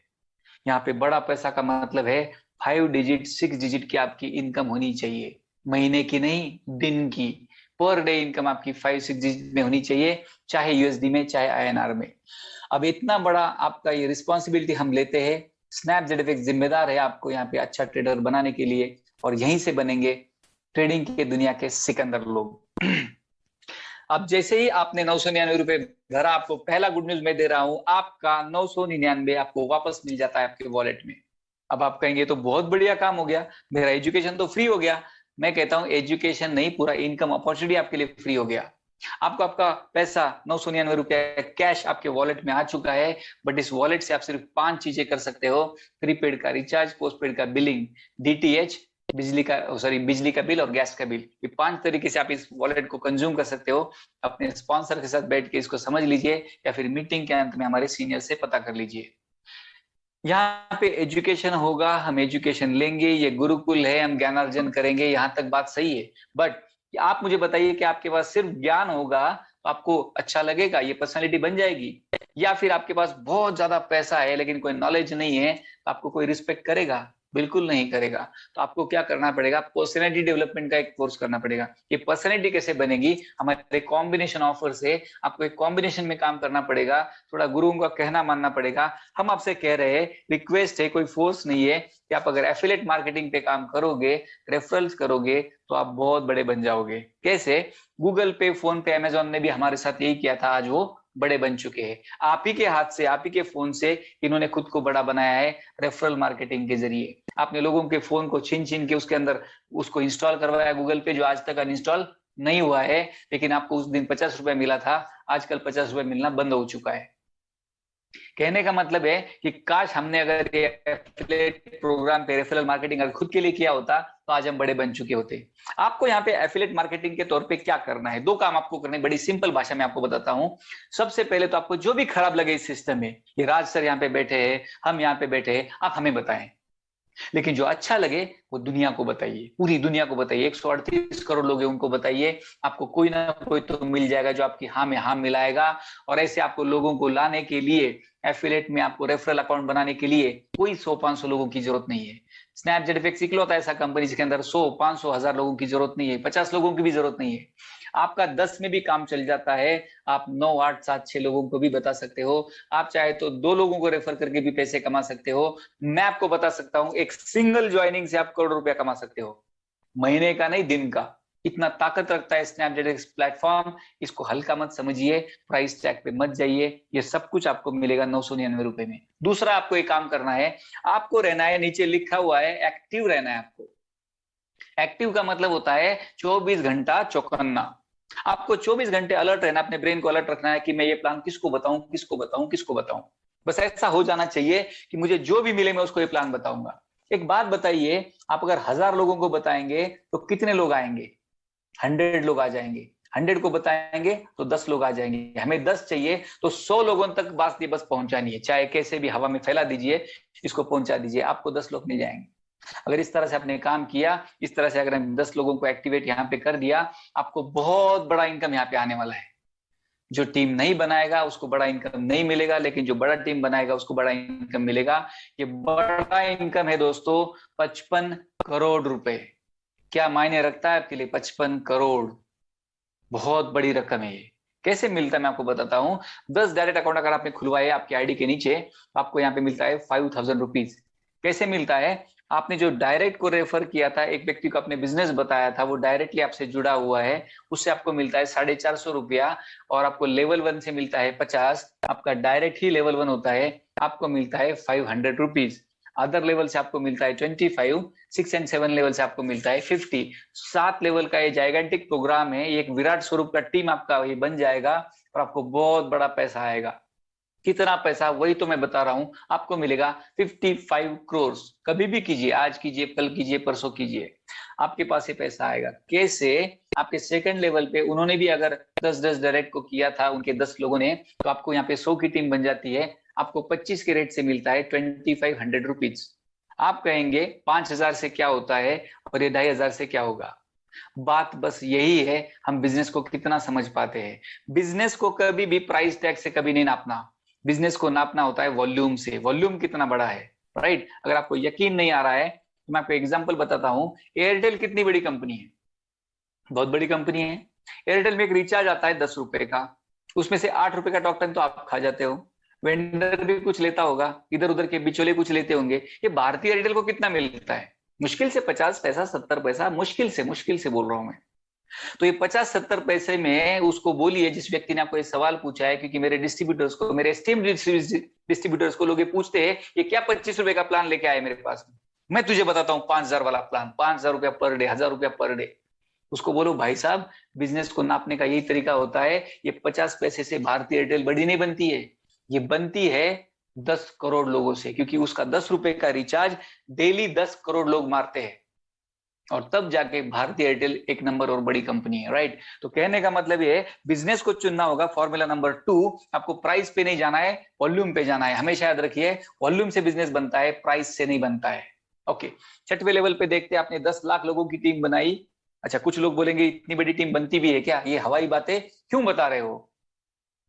यहाँ पे बड़ा पैसा का मतलब है 5 डिजिट 6 डिजिट की आपकी इनकम होनी चाहिए, महीने की नहीं, दिन की। पर डे इनकम आपकी 5-6 डिजिट में होनी चाहिए, चाहे यूएसडी में चाहे आईएनआर में। अब इतना बड़ा आपका ये रिस्पॉन्सिबिलिटी हम लेते हैं, स्नैपजेड जिम्मेदार है आपको यहाँ पे अच्छा ट्रेडर बनाने के लिए, और यहीं से बनेंगे ट्रेडिंग की दुनिया के सिकंदर लोग। अब जैसे ही आपने 999 रुपए भरा, आपको पहला गुड न्यूज मैं दे रहा हूं, आपका 999 आपको वापस मिल जाता है आपके वॉलेट में। अब आप कहेंगे तो बहुत बढ़िया काम हो गया, मेरा एजुकेशन तो फ्री हो गया। मैं कहता हूं एजुकेशन नहीं, पूरा इनकम अपॉर्चुनिटी आपके लिए फ्री हो गया। आपको आपका पैसा 999 रुपया कैश आपके वॉलेट में आ चुका है, बट इस वॉलेट से आप सिर्फ 5 चीजें कर सकते हो। प्रीपेड का रिचार्ज, पोस्टपेड का बिलिंग, डीटीएच, बिजली का बिल और गैस का बिल। ये 5 तरीके से आप इस वॉलेट को कंज्यूम कर सकते हो। अपने स्पॉन्सर के साथ बैठ के इसको समझ लीजिए, या फिर मीटिंग के अंत में हमारे सीनियर से पता कर लीजिए। यहाँ पे एजुकेशन होगा, हम एजुकेशन लेंगे, ये गुरुकुल है, हम ज्ञानार्जन करेंगे, यहाँ तक बात सही है। बट आप मुझे बताइए कि आपके पास सिर्फ ज्ञान होगा तो आपको अच्छा लगेगा, ये पर्सनालिटी बन जाएगी? या फिर आपके पास बहुत ज्यादा पैसा है लेकिन कोई नॉलेज नहीं है, तो आपको कोई रिस्पेक्ट करेगा? बिल्कुल नहीं करेगा। तो आपको क्या करना पड़ेगा, पर्सनैलिटी डेवलपमेंट का एक कोर्स करना पड़ेगा। ये पर्सनैलिटी कैसे बनेगी, हमारे कॉम्बिनेशन ऑफर से आपको एक कॉम्बिनेशन में काम करना पड़ेगा, थोड़ा गुरुओं का कहना मानना पड़ेगा। हम आपसे कह रहे हैं, रिक्वेस्ट है, कोई फोर्स नहीं है, कि आप अगर एफिलिएट मार्केटिंग पे काम करोगे, रेफरल्स करोगे, तो आप बहुत बड़े बन जाओगे। कैसे? गूगल पे, फोन पे, अमेजोन ने भी हमारे साथ यही किया था, आज वो बड़े बन चुके हैं। आप ही के हाथ से, आप ही के फोन से इन्होंने खुद को बड़ा बनाया है, रेफरल मार्केटिंग के जरिए। आपने लोगों के फोन को छीन छीन के उसके अंदर उसको इंस्टॉल करवाया गूगल पे, जो आज तक अनइंस्टॉल नहीं हुआ है, लेकिन आपको उस दिन 50 रुपए मिला था, आजकल 50 रुपए मिलना बंद हो चुका है। कहने का मतलब है कि काश हमने अगर ये एफिलिएट प्रोग्राम पे रेफरल मार्केटिंग अगर खुद के लिए किया होता, तो आज हम बड़े बन चुके होते। आपको यहाँ पे एफिलिएट मार्केटिंग के तौर पे क्या करना है, 2 काम आपको करने, बड़ी सिंपल भाषा में आपको बताता हूँ। सबसे पहले तो आपको जो भी खराब लगे इस सिस्टम में, ये राज सर यहाँ पे बैठे हैं, हम यहाँ पे बैठे हैं, आप हमें बताएं। लेकिन जो अच्छा लगे वो दुनिया को बताइए, पूरी दुनिया को बताइए, 138 करोड़ लोग हैं उनको बताइए। आपको कोई ना कोई तो मिल जाएगा जो आपकी हाँ में हाँ मिलाएगा। और ऐसे आपको लोगों को लाने के लिए, एफिलिएट में आपको रेफरल अकाउंट बनाने के लिए कोई 100-500 लोगों की जरूरत नहीं है। स्नैपजेड एक इकलौता ऐसा कंपनी जिसके अंदर 100-500 1000 लोगों की जरूरत नहीं है, 50 लोगों की भी जरूरत नहीं है। आपका 10 में भी काम चल जाता है। आप 9, 8, 7, 6 लोगों को भी बता सकते हो। आप चाहे तो 2 लोगों को रेफर करके भी पैसे कमा सकते हो। मैं आपको बता सकता हूं, एक सिंगल ज्वाइनिंग से आप करोड़ रुपया कमा सकते हो, महीने का नहीं, दिन का। इतना ताकत रखता है स्नैपजेड प्लेटफॉर्म। इसको हल्का मत समझिए, प्राइस टैग पे मत जाइए, ये सब कुछ आपको मिलेगा 999 रुपए में। दूसरा आपको एक काम करना है, आपको रहना है, नीचे लिखा हुआ है एक्टिव रहना है आपको। एक्टिव का मतलब होता है 24 घंटा चौकन्ना। आपको 24 घंटे अलर्ट रहना, अपने ब्रेन को अलर्ट रखना है कि मैं ये प्लान किसको बताऊं, किसको बताऊं, किसको बताऊं। बस ऐसा हो जाना चाहिए कि मुझे जो भी मिले मैं उसको ये प्लान बताऊंगा। एक बात बताइए, आप अगर 1000 लोगों को बताएंगे तो कितने लोग आएंगे? 100 लोग आ जाएंगे। 100 को बताएंगे तो 10 लोग आ जाएंगे। हमें 10 चाहिए तो 100 लोगों तक बात ये बस पहुंचानी है, चाहे कैसे भी हवा में फैला दीजिए, इसको पहुंचा दीजिए, आपको 10 लोग मिल जाएंगे। अगर इस तरह से आपने काम किया, इस तरह से अगर हम 10 लोगों को एक्टिवेट यहाँ पे कर दिया, आपको बहुत बड़ा इनकम यहाँ पे आने वाला है। जो टीम नहीं बनाएगा उसको बड़ा इनकम नहीं मिलेगा, लेकिन जो बड़ा टीम बनाएगा उसको बड़ा इनकम मिलेगा। ये बड़ा इनकम है दोस्तों, 55 करोड़ रुपए। क्या मायने रखता है आपके लिए 55 करोड़? बहुत बड़ी रकम है ये। कैसे मिलता है मैं आपको बताता हूँ। 10 डायरेक्ट अकाउंट अगर आपने खुलवाए आपके आईडी के नीचे, तो आपको यहाँ पे मिलता है 5000 रुपीज। कैसे मिलता है? आपने जो डायरेक्ट को रेफर किया था, एक व्यक्ति को अपने बिजनेस बताया था, वो डायरेक्टली आपसे जुड़ा हुआ है, उससे आपको मिलता है 450 रुपया। और आपको लेवल 1 से मिलता है 50, आपका डायरेक्ट ही लेवल 1 होता है, आपको मिलता है 500 रुपीज। अदर लेवल से आपको मिलता है 25, 6 एंड 7 लेवल से आपको मिलता है 50। 7 लेवल का ये जाइगेंटिक प्रोग्राम है, एक विराट स्वरूप का टीम आपका ये बन जाएगा और आपको बहुत बड़ा पैसा आएगा। कितना पैसा, वही तो मैं बता रहा हूं, आपको मिलेगा 55 करोड़। कभी भी कीजिए, आज कीजिए, कल कीजिए, परसों कीजिए, आपके पास ये पैसा आएगा। कैसे? आपके सेकंड लेवल पे उन्होंने भी अगर 10-10 डायरेक्ट को किया था, उनके 10 लोगों ने, तो आपको यहाँ पे 100 की टीम बन जाती है। आपको 25 के रेट से मिलता है 2500 रुपीज। आप कहेंगे 5000 से क्या होता है और ये 2500 से क्या होगा? बात बस यही है, हम बिजनेस को कितना समझ पाते हैं। बिजनेस को कभी भी प्राइस टैग से कभी नहीं नापना, बिजनेस को नापना होता है वॉल्यूम से। वॉल्यूम कितना बड़ा है, राइट? अगर आपको यकीन नहीं आ रहा है तो मैं आपको एग्जांपल बताता हूं। एयरटेल कितनी बड़ी कंपनी है? बहुत बड़ी कंपनी है। एयरटेल में एक रिचार्ज आता है 10 रुपए का, उसमें से 8 रुपए का टॉक टाइम तो आप खा जाते हो, वेंडर भी कुछ लेता होगा, इधर उधर के बिचौले कुछ लेते होंगे। ये भारतीय एयरटेल को कितना मिलता है? मुश्किल से 50 पैसा, 70 पैसा, मुश्किल से बोल रहा हूं मैं। तो ये 50-70 पैसे में उसको बोलिए, जिस व्यक्ति ने आपको ये सवाल पूछा है, क्योंकि मेरे डिस्ट्रीब्यूटर्स को, मेरे एस्टीम्ड डिस्ट्रीब्यूटर्स को लोग ये पूछते हैं ये क्या 25 रुपए का प्लान लेके आए मेरे पास। मैं तुझे बताता हूँ 5000 वाला प्लान, 5000 रुपया पर डे, 1000 रुपया पर डे। उसको बोलो भाई साहब, बिजनेस को नापने का यही तरीका होता है। ये 50 पैसे से भारतीय एयरटेल बड़ी नहीं बनती है, ये बनती है 10 करोड़ लोगों से, क्योंकि उसका 10 रुपए का रिचार्ज डेली 10 करोड़ लोग मारते हैं, और तब जाके भारतीय एयरटेल एक नंबर और बड़ी कंपनी है, राइट? तो कहने का मतलब ये है, बिजनेस को चुनना होगा। फॉर्मूला नंबर 2, आपको प्राइस पे नहीं जाना है, वॉल्यूम पे जाना है। हमेशा याद रखिए, वॉल्यूम से बिजनेस बनता है, प्राइस से नहीं बनता है। ओके, छठवें लेवल पे देखते हैं। आपने 10 लाख लोगों की टीम बनाई। अच्छा, कुछ लोग बोलेंगे इतनी बड़ी टीम बनती भी है क्या? ये हवाई बातें क्यों बता रहे हो?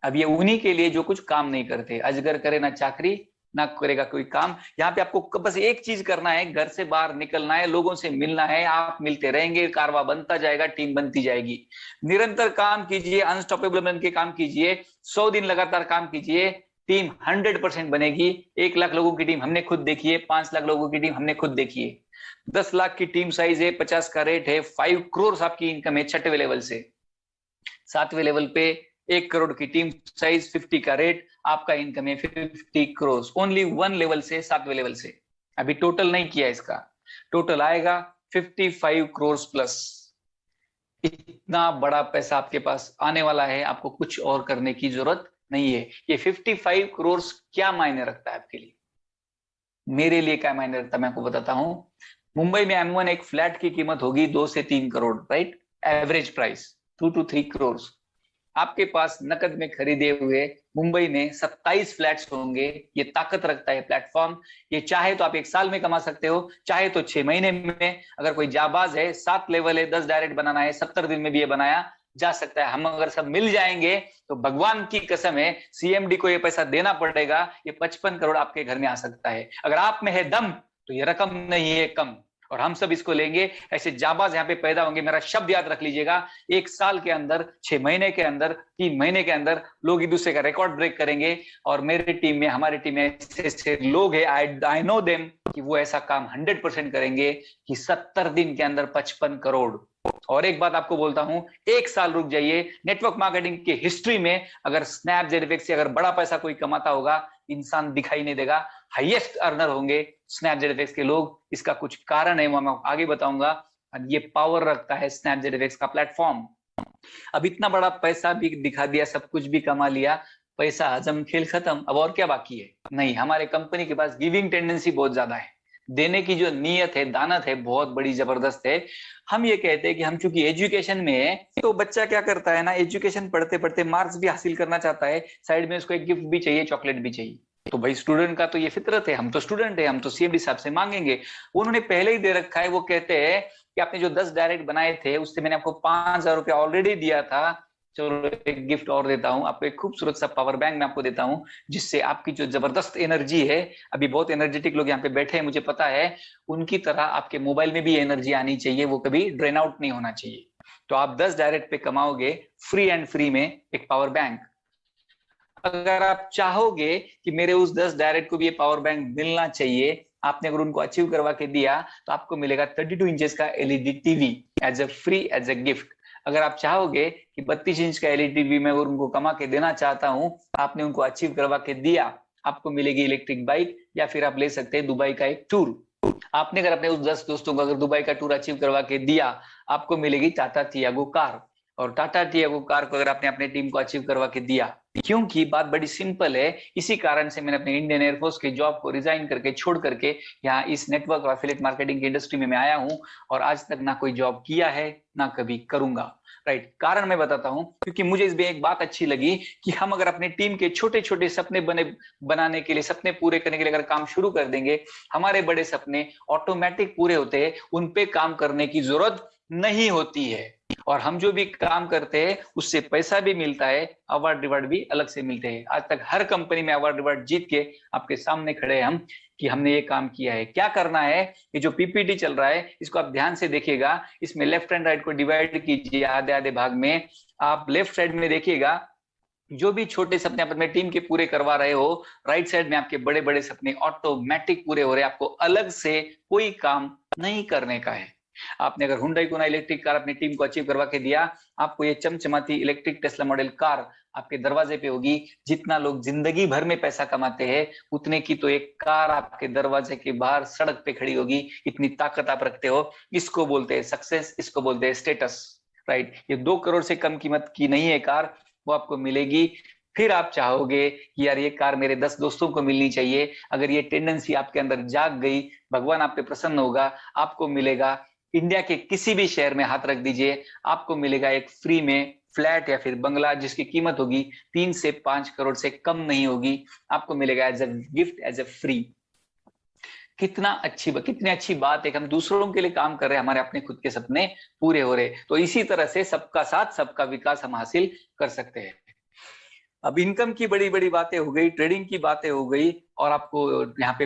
अब ये उन्हीं के लिए जो कुछ काम नहीं करते। अजगर करे ना चाकरी, ना करेगा कोई काम। यहाँ पे आपको बस एक चीज करना है, घर से बाहर निकलना है, लोगों से मिलना है। आप मिलते रहेंगे, कारवा बनता जाएगा, टीम बनती जाएगी। निरंतर काम कीजिए, अनस्टॉपेबल बन के काम कीजिए, 100 दिन लगातार काम कीजिए, टीम 100% बनेगी। 1 लाख लोगों की टीम हमने खुद देखी है, 5 लाख लोगों की टीम हमने खुद देखी है। 10 लाख की टीम साइज है, 50 का रेट है, 5 करोड़ आपकी इनकम है छठवें लेवल से। 7वें लेवल पे 1 करोड़ की टीम साइज, 50 का रेट, आपका इनकम है 50 करोड़ ओनली 1 लेवल से, 7वें लेवल से। अभी टोटल नहीं किया इसका, टोटल आएगा 55 करोड़ प्लस। इतना बड़ा पैसा आपके पास आने वाला है, आपको कुछ और करने की जरूरत नहीं है। ये 55 करोड़ क्या मायने रखता है आपके लिए, मेरे लिए क्या मायने रखता है, मैं आपको बताता हूं। मुंबई में M1 एक फ्लैट की कीमत होगी 2 से 3 crore, right? Average price 2 to 3 crore. आपके पास नकद में खरीदे हुए मुंबई में 27 फ्लैट्स होंगे। ये ताकत रखता है प्लेटफॉर्म। ये चाहे तो आप 1 साल में कमा सकते हो, चाहे तो 6 महीने में। अगर कोई जाबाज है, 7 लेवल है, 10 डायरेक्ट बनाना है, 70 दिन में भी ये बनाया जा सकता है। हम अगर सब मिल जाएंगे तो भगवान की कसम है, CMD को ये पैसा देना पड़ेगा, ये 55 करोड़ आपके घर में आ सकता है। अगर आप में है दम तो ये रकम नहीं है कम, और हम सब इसको लेंगे। ऐसे जाबाज यहाँ पे पैदा होंगे। मेरा शब्द याद रख लीजिएगा, 1 साल के अंदर, 6 महीने के अंदर, 3 महीने के अंदर लोग एक दूसरे का रिकॉर्ड ब्रेक करेंगे। और मेरी टीम में, हमारी टीम में ऐसे लोग हैं, आई नो देम, कि वो ऐसा काम 100% करेंगे कि 70 दिन के अंदर 55 करोड़। और एक बात आपको बोलता हूं, 1 साल रुक जाइए। नेटवर्क मार्केटिंग की हिस्ट्री में अगर स्नैपजेट से अगर बड़ा पैसा कोई कमाता होगा, इंसान दिखाई नहीं देगा। हाईएस्ट अर्नर होंगे स्नैपजेट के लोग। इसका कुछ कारण है, वो मैं आगे बताऊंगा। ये पावर रखता है स्नैपजेट का प्लेटफॉर्म। अब इतना बड़ा पैसा भी दिखा दिया, सब कुछ भी कमा लिया, पैसा हजम, खेल खत्म। अब और क्या बाकी है? नहीं, हमारे कंपनी के पास गिविंग टेंडेंसी बहुत ज्यादा है। देने की जो नीयत है, दानत है, बहुत बड़ी जबरदस्त है। हम ये कहते हैं कि हम चूंकि एजुकेशन में है, तो बच्चा क्या करता है ना, एजुकेशन पढ़ते पढ़ते मार्क्स भी हासिल करना चाहता है, साइड में उसको एक गिफ्ट भी चाहिए, चॉकलेट भी चाहिए। तो भाई स्टूडेंट का तो ये फितरत है, हम तो स्टूडेंट है, हम तो CMD साहब से मांगेंगे। उन्होंने पहले ही दे रखा है। वो कहते हैं कि आपने जो 10 डायरेक्ट बनाए थे, उससे मैंने आपको 5000 रुपया ऑलरेडी दिया था, चलो एक गिफ्ट और देता हूं आपको, एक खूबसूरत सा पावर बैंक मैं आपको देता हूं, जिससे आपकी जो जबरदस्त एनर्जी है, अभी बहुत एनर्जेटिक लोग यहाँ पे बैठे हैं मुझे पता है, उनकी तरह आपके मोबाइल में भी एनर्जी आनी चाहिए, वो कभी ड्रेन आउट नहीं होना चाहिए। तो आप 10 डायरेक्ट पे कमाओगे फ्री एंड फ्री में एक पावर बैंक। अगर आप चाहोगे कि मेरे उस 10 डायरेक्ट को भी ये पावर बैंक मिलना चाहिए, आपने अगर उनको अचीव करवा के दिया, तो आपको मिलेगा 32 इंचेस का LED TV as a free, as a gift. अगर आप चाहोगे कि 32 इंच का LED टीवी मैं उनको कमा के देना चाहता हूं, आपने उनको अचीव करवा के दिया, आपको मिलेगी इलेक्ट्रिक बाइक या फिर आप ले सकते हैं दुबई का एक टूर। आपने अगर अपने उस 10 दोस्तों को अगर दुबई का टूर अचीव करवा के दिया, आपको मिलेगी टाटा टियागो कार। और टाटा टियागो कार को अगर आपने अपने टीम को अचीव करवा के दिया, क्योंकि बात बड़ी सिंपल है, इसी कारण से मैंने अपने इंडियन एयरफोर्स की जॉब को रिजाइन करके छोड़ करके यहाँ इस नेटवर्क और एफिलिएट मार्केटिंग की इंडस्ट्री में मैं आया हूँ, और आज तक ना कोई जॉब किया है ना कभी करूंगा। राइट, कारण मैं बताता हूं, क्योंकि मुझे इसमें एक बात अच्छी लगी कि हम अगर अपने टीम के छोटे छोटे सपने बनाने के लिए, सपने पूरे करने के लिए अगर काम शुरू कर देंगे, हमारे बड़े सपने ऑटोमेटिक पूरे होते हैं, उन पे काम करने की जरूरत नहीं होती है। और हम जो भी काम करते हैं उससे पैसा भी मिलता है, अवार्ड रिवार्ड भी अलग से मिलते हैं। आज तक हर कंपनी में अवार्ड रिवार्ड जीत के आपके सामने खड़े हैं हम कि हमने ये काम किया है। क्या करना है, ये जो पीपीटी चल रहा है इसको आप ध्यान से देखिएगा, इसमें लेफ्ट एंड राइट को डिवाइड कीजिए आधे आधे भाग में। आप लेफ्ट साइड में देखिएगा जो भी छोटे सपने आप अपने टीम के पूरे करवा रहे हो, राइट साइड में आपके बड़े बड़े सपने ऑटोमेटिक पूरे हो रहे हैं, आपको अलग से कोई काम नहीं करने का है। आपने अगर हुंडई कोना इलेक्ट्रिक कार अपनी टीम को अचीव करवा के दिया, आपको ये चमचमाती इलेक्ट्रिक टेस्ला मॉडल कार आपके दरवाजे पे होगी। जितना लोग जिंदगी भर में पैसा कमाते हैं, उतने की तो एक कार आपके दरवाजे के बाहर सड़क पे खड़ी होगी। इतनी ताकत आप रखते हो। इसको बोलते हैं सक्सेस, इसको बोलते हैं स्टेटस। राइट, ये 2 करोड़ से कम कीमत की नहीं है कार, वो आपको मिलेगी। फिर आप चाहोगे कि यार ये कार मेरे 10 दोस्तों को मिलनी चाहिए। अगर ये टेंडेंसी आपके अंदर जाग गई, भगवान आप पे प्रसन्न होगा, आपको मिलेगा। इंडिया के किसी भी शहर में हाथ रख दीजिए, आपको मिलेगा एक फ्री में फ्लैट या फिर बंगला, जिसकी कीमत होगी 3 से 5 करोड़ से कम नहीं होगी। आपको मिलेगा as a gift, as a free. कितनी अच्छी बात है कि हम दूसरों के लिए काम कर रहे हैं, हमारे अपने खुद के सपने पूरे हो रहे। तो इसी तरह से सबका साथ सबका विकास हम हासिल कर सकते हैं। अब इनकम की बड़ी बड़ी बातें हो गई, ट्रेडिंग की बातें हो गई, और आपको यहाँ पे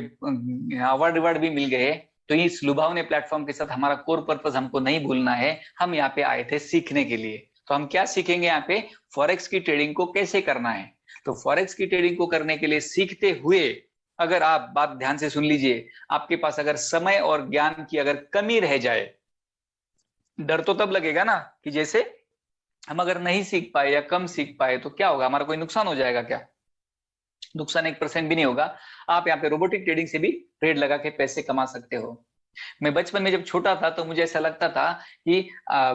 अवार्ड रिवार्ड भी मिल गए। तो इस लुभावने प्लेटफॉर्म के साथ हमारा कोर पर्पस हमको नहीं भूलना है। हम यहाँ पे आए थे सीखने के लिए। तो हम क्या सीखेंगे यहाँ पे, फॉरेक्स की ट्रेडिंग को कैसे करना है। तो फॉरेक्स की ट्रेडिंग को करने के लिए सीखते हुए, अगर आप बात ध्यान से सुन लीजिए, आपके पास अगर समय और ज्ञान की अगर कमी रह जाए, डर तो तब लगेगा ना कि जैसे हम अगर नहीं सीख पाए या कम सीख पाए तो क्या होगा, हमारा कोई नुकसान हो जाएगा क्या? नुकसान 1% भी नहीं होगा। आप यहाँ पे रोबोटिक ट्रेडिंग से भी ट्रेड लगा के पैसे कमा सकते हो। मैं बचपन में जब छोटा था तो मुझे ऐसा लगता था कि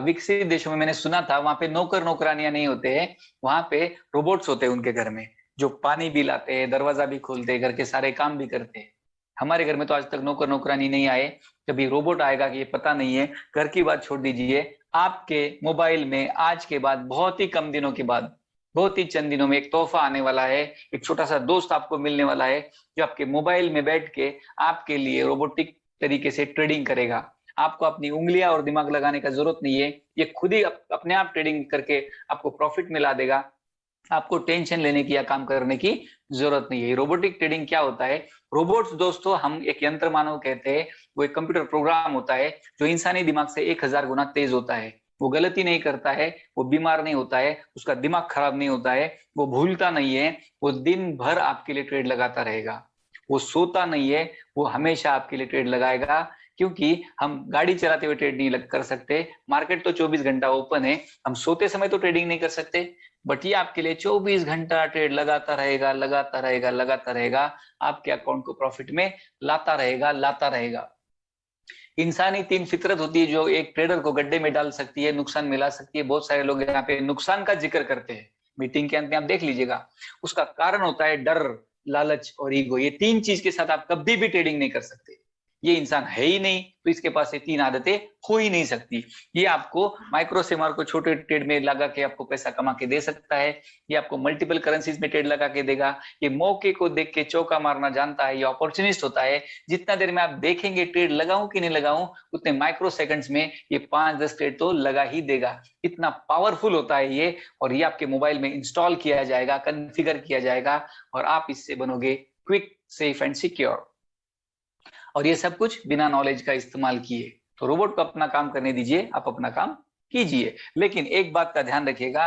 विकसित देशों में मैंने सुना था वहां पे नौकर नौकरानियां नहीं होते हैं, वहां पे रोबोट्स होते हैं उनके घर में, जो पानी भी लाते हैं, दरवाजा भी खोलते हैं, घर के सारे काम भी करते हैं। हमारे घर में तो आज तक नौकर नौकरानी नहीं आए, कभी रोबोट आएगा कि ये पता नहीं है। घर की बात छोड़ दीजिए, आपके मोबाइल में आज के बाद बहुत ही कम दिनों के बाद, बहुत ही चंद दिनों में एक तोहफा आने वाला है। एक छोटा सा दोस्त आपको मिलने वाला है जो आपके मोबाइल में बैठ के आपके लिए रोबोटिक तरीके से ट्रेडिंग करेगा। आपको अपनी उंगलियां और दिमाग लगाने का जरूरत नहीं है, ये खुद ही अपने आप ट्रेडिंग करके आपको प्रॉफिट मिला देगा। आपको टेंशन लेने की या काम करने की जरूरत नहीं है। रोबोटिक ट्रेडिंग क्या होता है? रोबोट्स दोस्तों हम एक यंत्र मानव कहते हैं, वो एक कंप्यूटर प्रोग्राम होता है जो इंसानी दिमाग से 1000 गुना तेज होता है। वो गलती नहीं करता है, वो बीमार नहीं होता है, उसका दिमाग खराब नहीं होता है, वो भूलता नहीं है, वो दिन भर आपके लिए ट्रेड लगाता रहेगा। वो सोता नहीं है, वो हमेशा आपके लिए ट्रेड लगाएगा। क्योंकि हम गाड़ी चलाते हुए ट्रेड नहीं कर सकते, मार्केट तो 24 घंटा ओपन है, हम सोते समय तो ट्रेडिंग नहीं कर सकते, बट ये आपके लिए 24 घंटा ट्रेड लगाता रहेगा, लगाता रहेगा, लगाता रहेगा, आपके अकाउंट को प्रॉफिट में लाता रहेगा, लाता रहेगा। इंसानी 3 फितरत होती है जो एक ट्रेडर को गड्ढे में डाल सकती है, नुकसान मिला सकती है। बहुत सारे लोग यहाँ पे नुकसान का जिक्र करते हैं, मीटिंग के अंत में आप देख लीजिएगा। उसका कारण होता है डर, लालच और ईगो। ये 3 चीज के साथ आप कभी भी ट्रेडिंग नहीं कर सकते। ये इंसान है ही नहीं तो इसके पास ये 3 आदतें हो ही नहीं सकती। ये आपको माइक्रो से मार्को छोटे ट्रेड में लगा के आपको पैसा कमा के दे सकता है, ये आपको मल्टीपल करेंसीज में ट्रेड लगा के देगा, ये मौके को देख के चौका मारना जानता है, ये अपॉर्चुनिस्ट होता है। जितना देर में आप देखेंगे ट्रेड लगाऊं कि नहीं लगाऊं, उतने माइक्रो सेकंड्स में ये 5-10 ट्रेड तो लगा ही देगा। इतना पावरफुल होता है ये, और ये आपके मोबाइल में इंस्टॉल किया जाएगा, कॉन्फ़िगर किया जाएगा, और आप इससे बनोगे क्विक, सेफ एंड सिक्योर। और ये सब कुछ बिना नॉलेज का इस्तेमाल किए। तो रोबोट को अपना काम करने दीजिए, आप अपना काम कीजिए। लेकिन एक बात का ध्यान रखिएगा,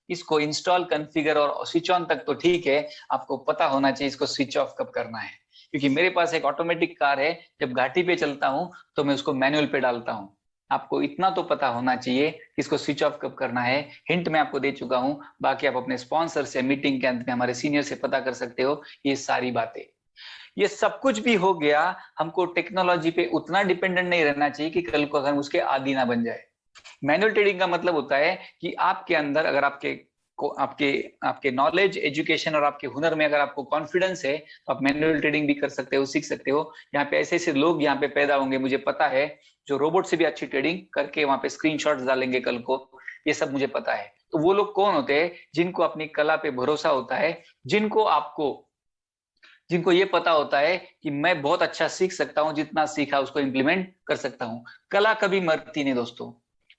इसको इंस्टॉल, कॉन्फ़िगर और स्विच ऑन तक तो ठीक है, आपको पता होना चाहिए इसको स्विच ऑफ कब करना है। क्योंकि मेरे पास एक ऑटोमेटिक कार है, जब घाटी पे चलता हूं तो मैं उसको मैनुअल पे डालता हूं। आपको इतना तो पता होना चाहिए कि इसको स्विच ऑफ कब करना है। हिंट मैं आपको दे चुका हूं, बाकी आप अपने स्पॉन्सर से मीटिंग के अंत में हमारे सीनियर से पता कर सकते हो ये सारी बातें। ये सब कुछ भी हो गया, हमको टेक्नोलॉजी पे उतना डिपेंडेंट नहीं रहना चाहिए कि कल को हम उसके आदी ना बन जाए। मैनुअल ट्रेडिंग का मतलब होता है कि आपके अंदर अगर आपके आपके नॉलेज, एजुकेशन और आपके हुनर में अगर आपको कॉन्फिडेंस है तो आप मैनुअल ट्रेडिंग भी कर सकते हो, सीख सकते हो। यहाँ पे ऐसे ऐसे लोग यहाँ पे पैदा होंगे, मुझे पता है, जो रोबोट से भी अच्छी ट्रेडिंग करके वहां पे स्क्रीनशॉट्स डालेंगे कल को, ये सब मुझे पता है। तो वो लोग कौन होते हैं? जिनको अपनी कला पे भरोसा होता है, जिनको ये पता होता है कि मैं बहुत अच्छा सीख सकता हूँ, जितना सीखा उसको इंप्लीमेंट कर सकता हूँ। कला कभी मरती नहीं दोस्तों।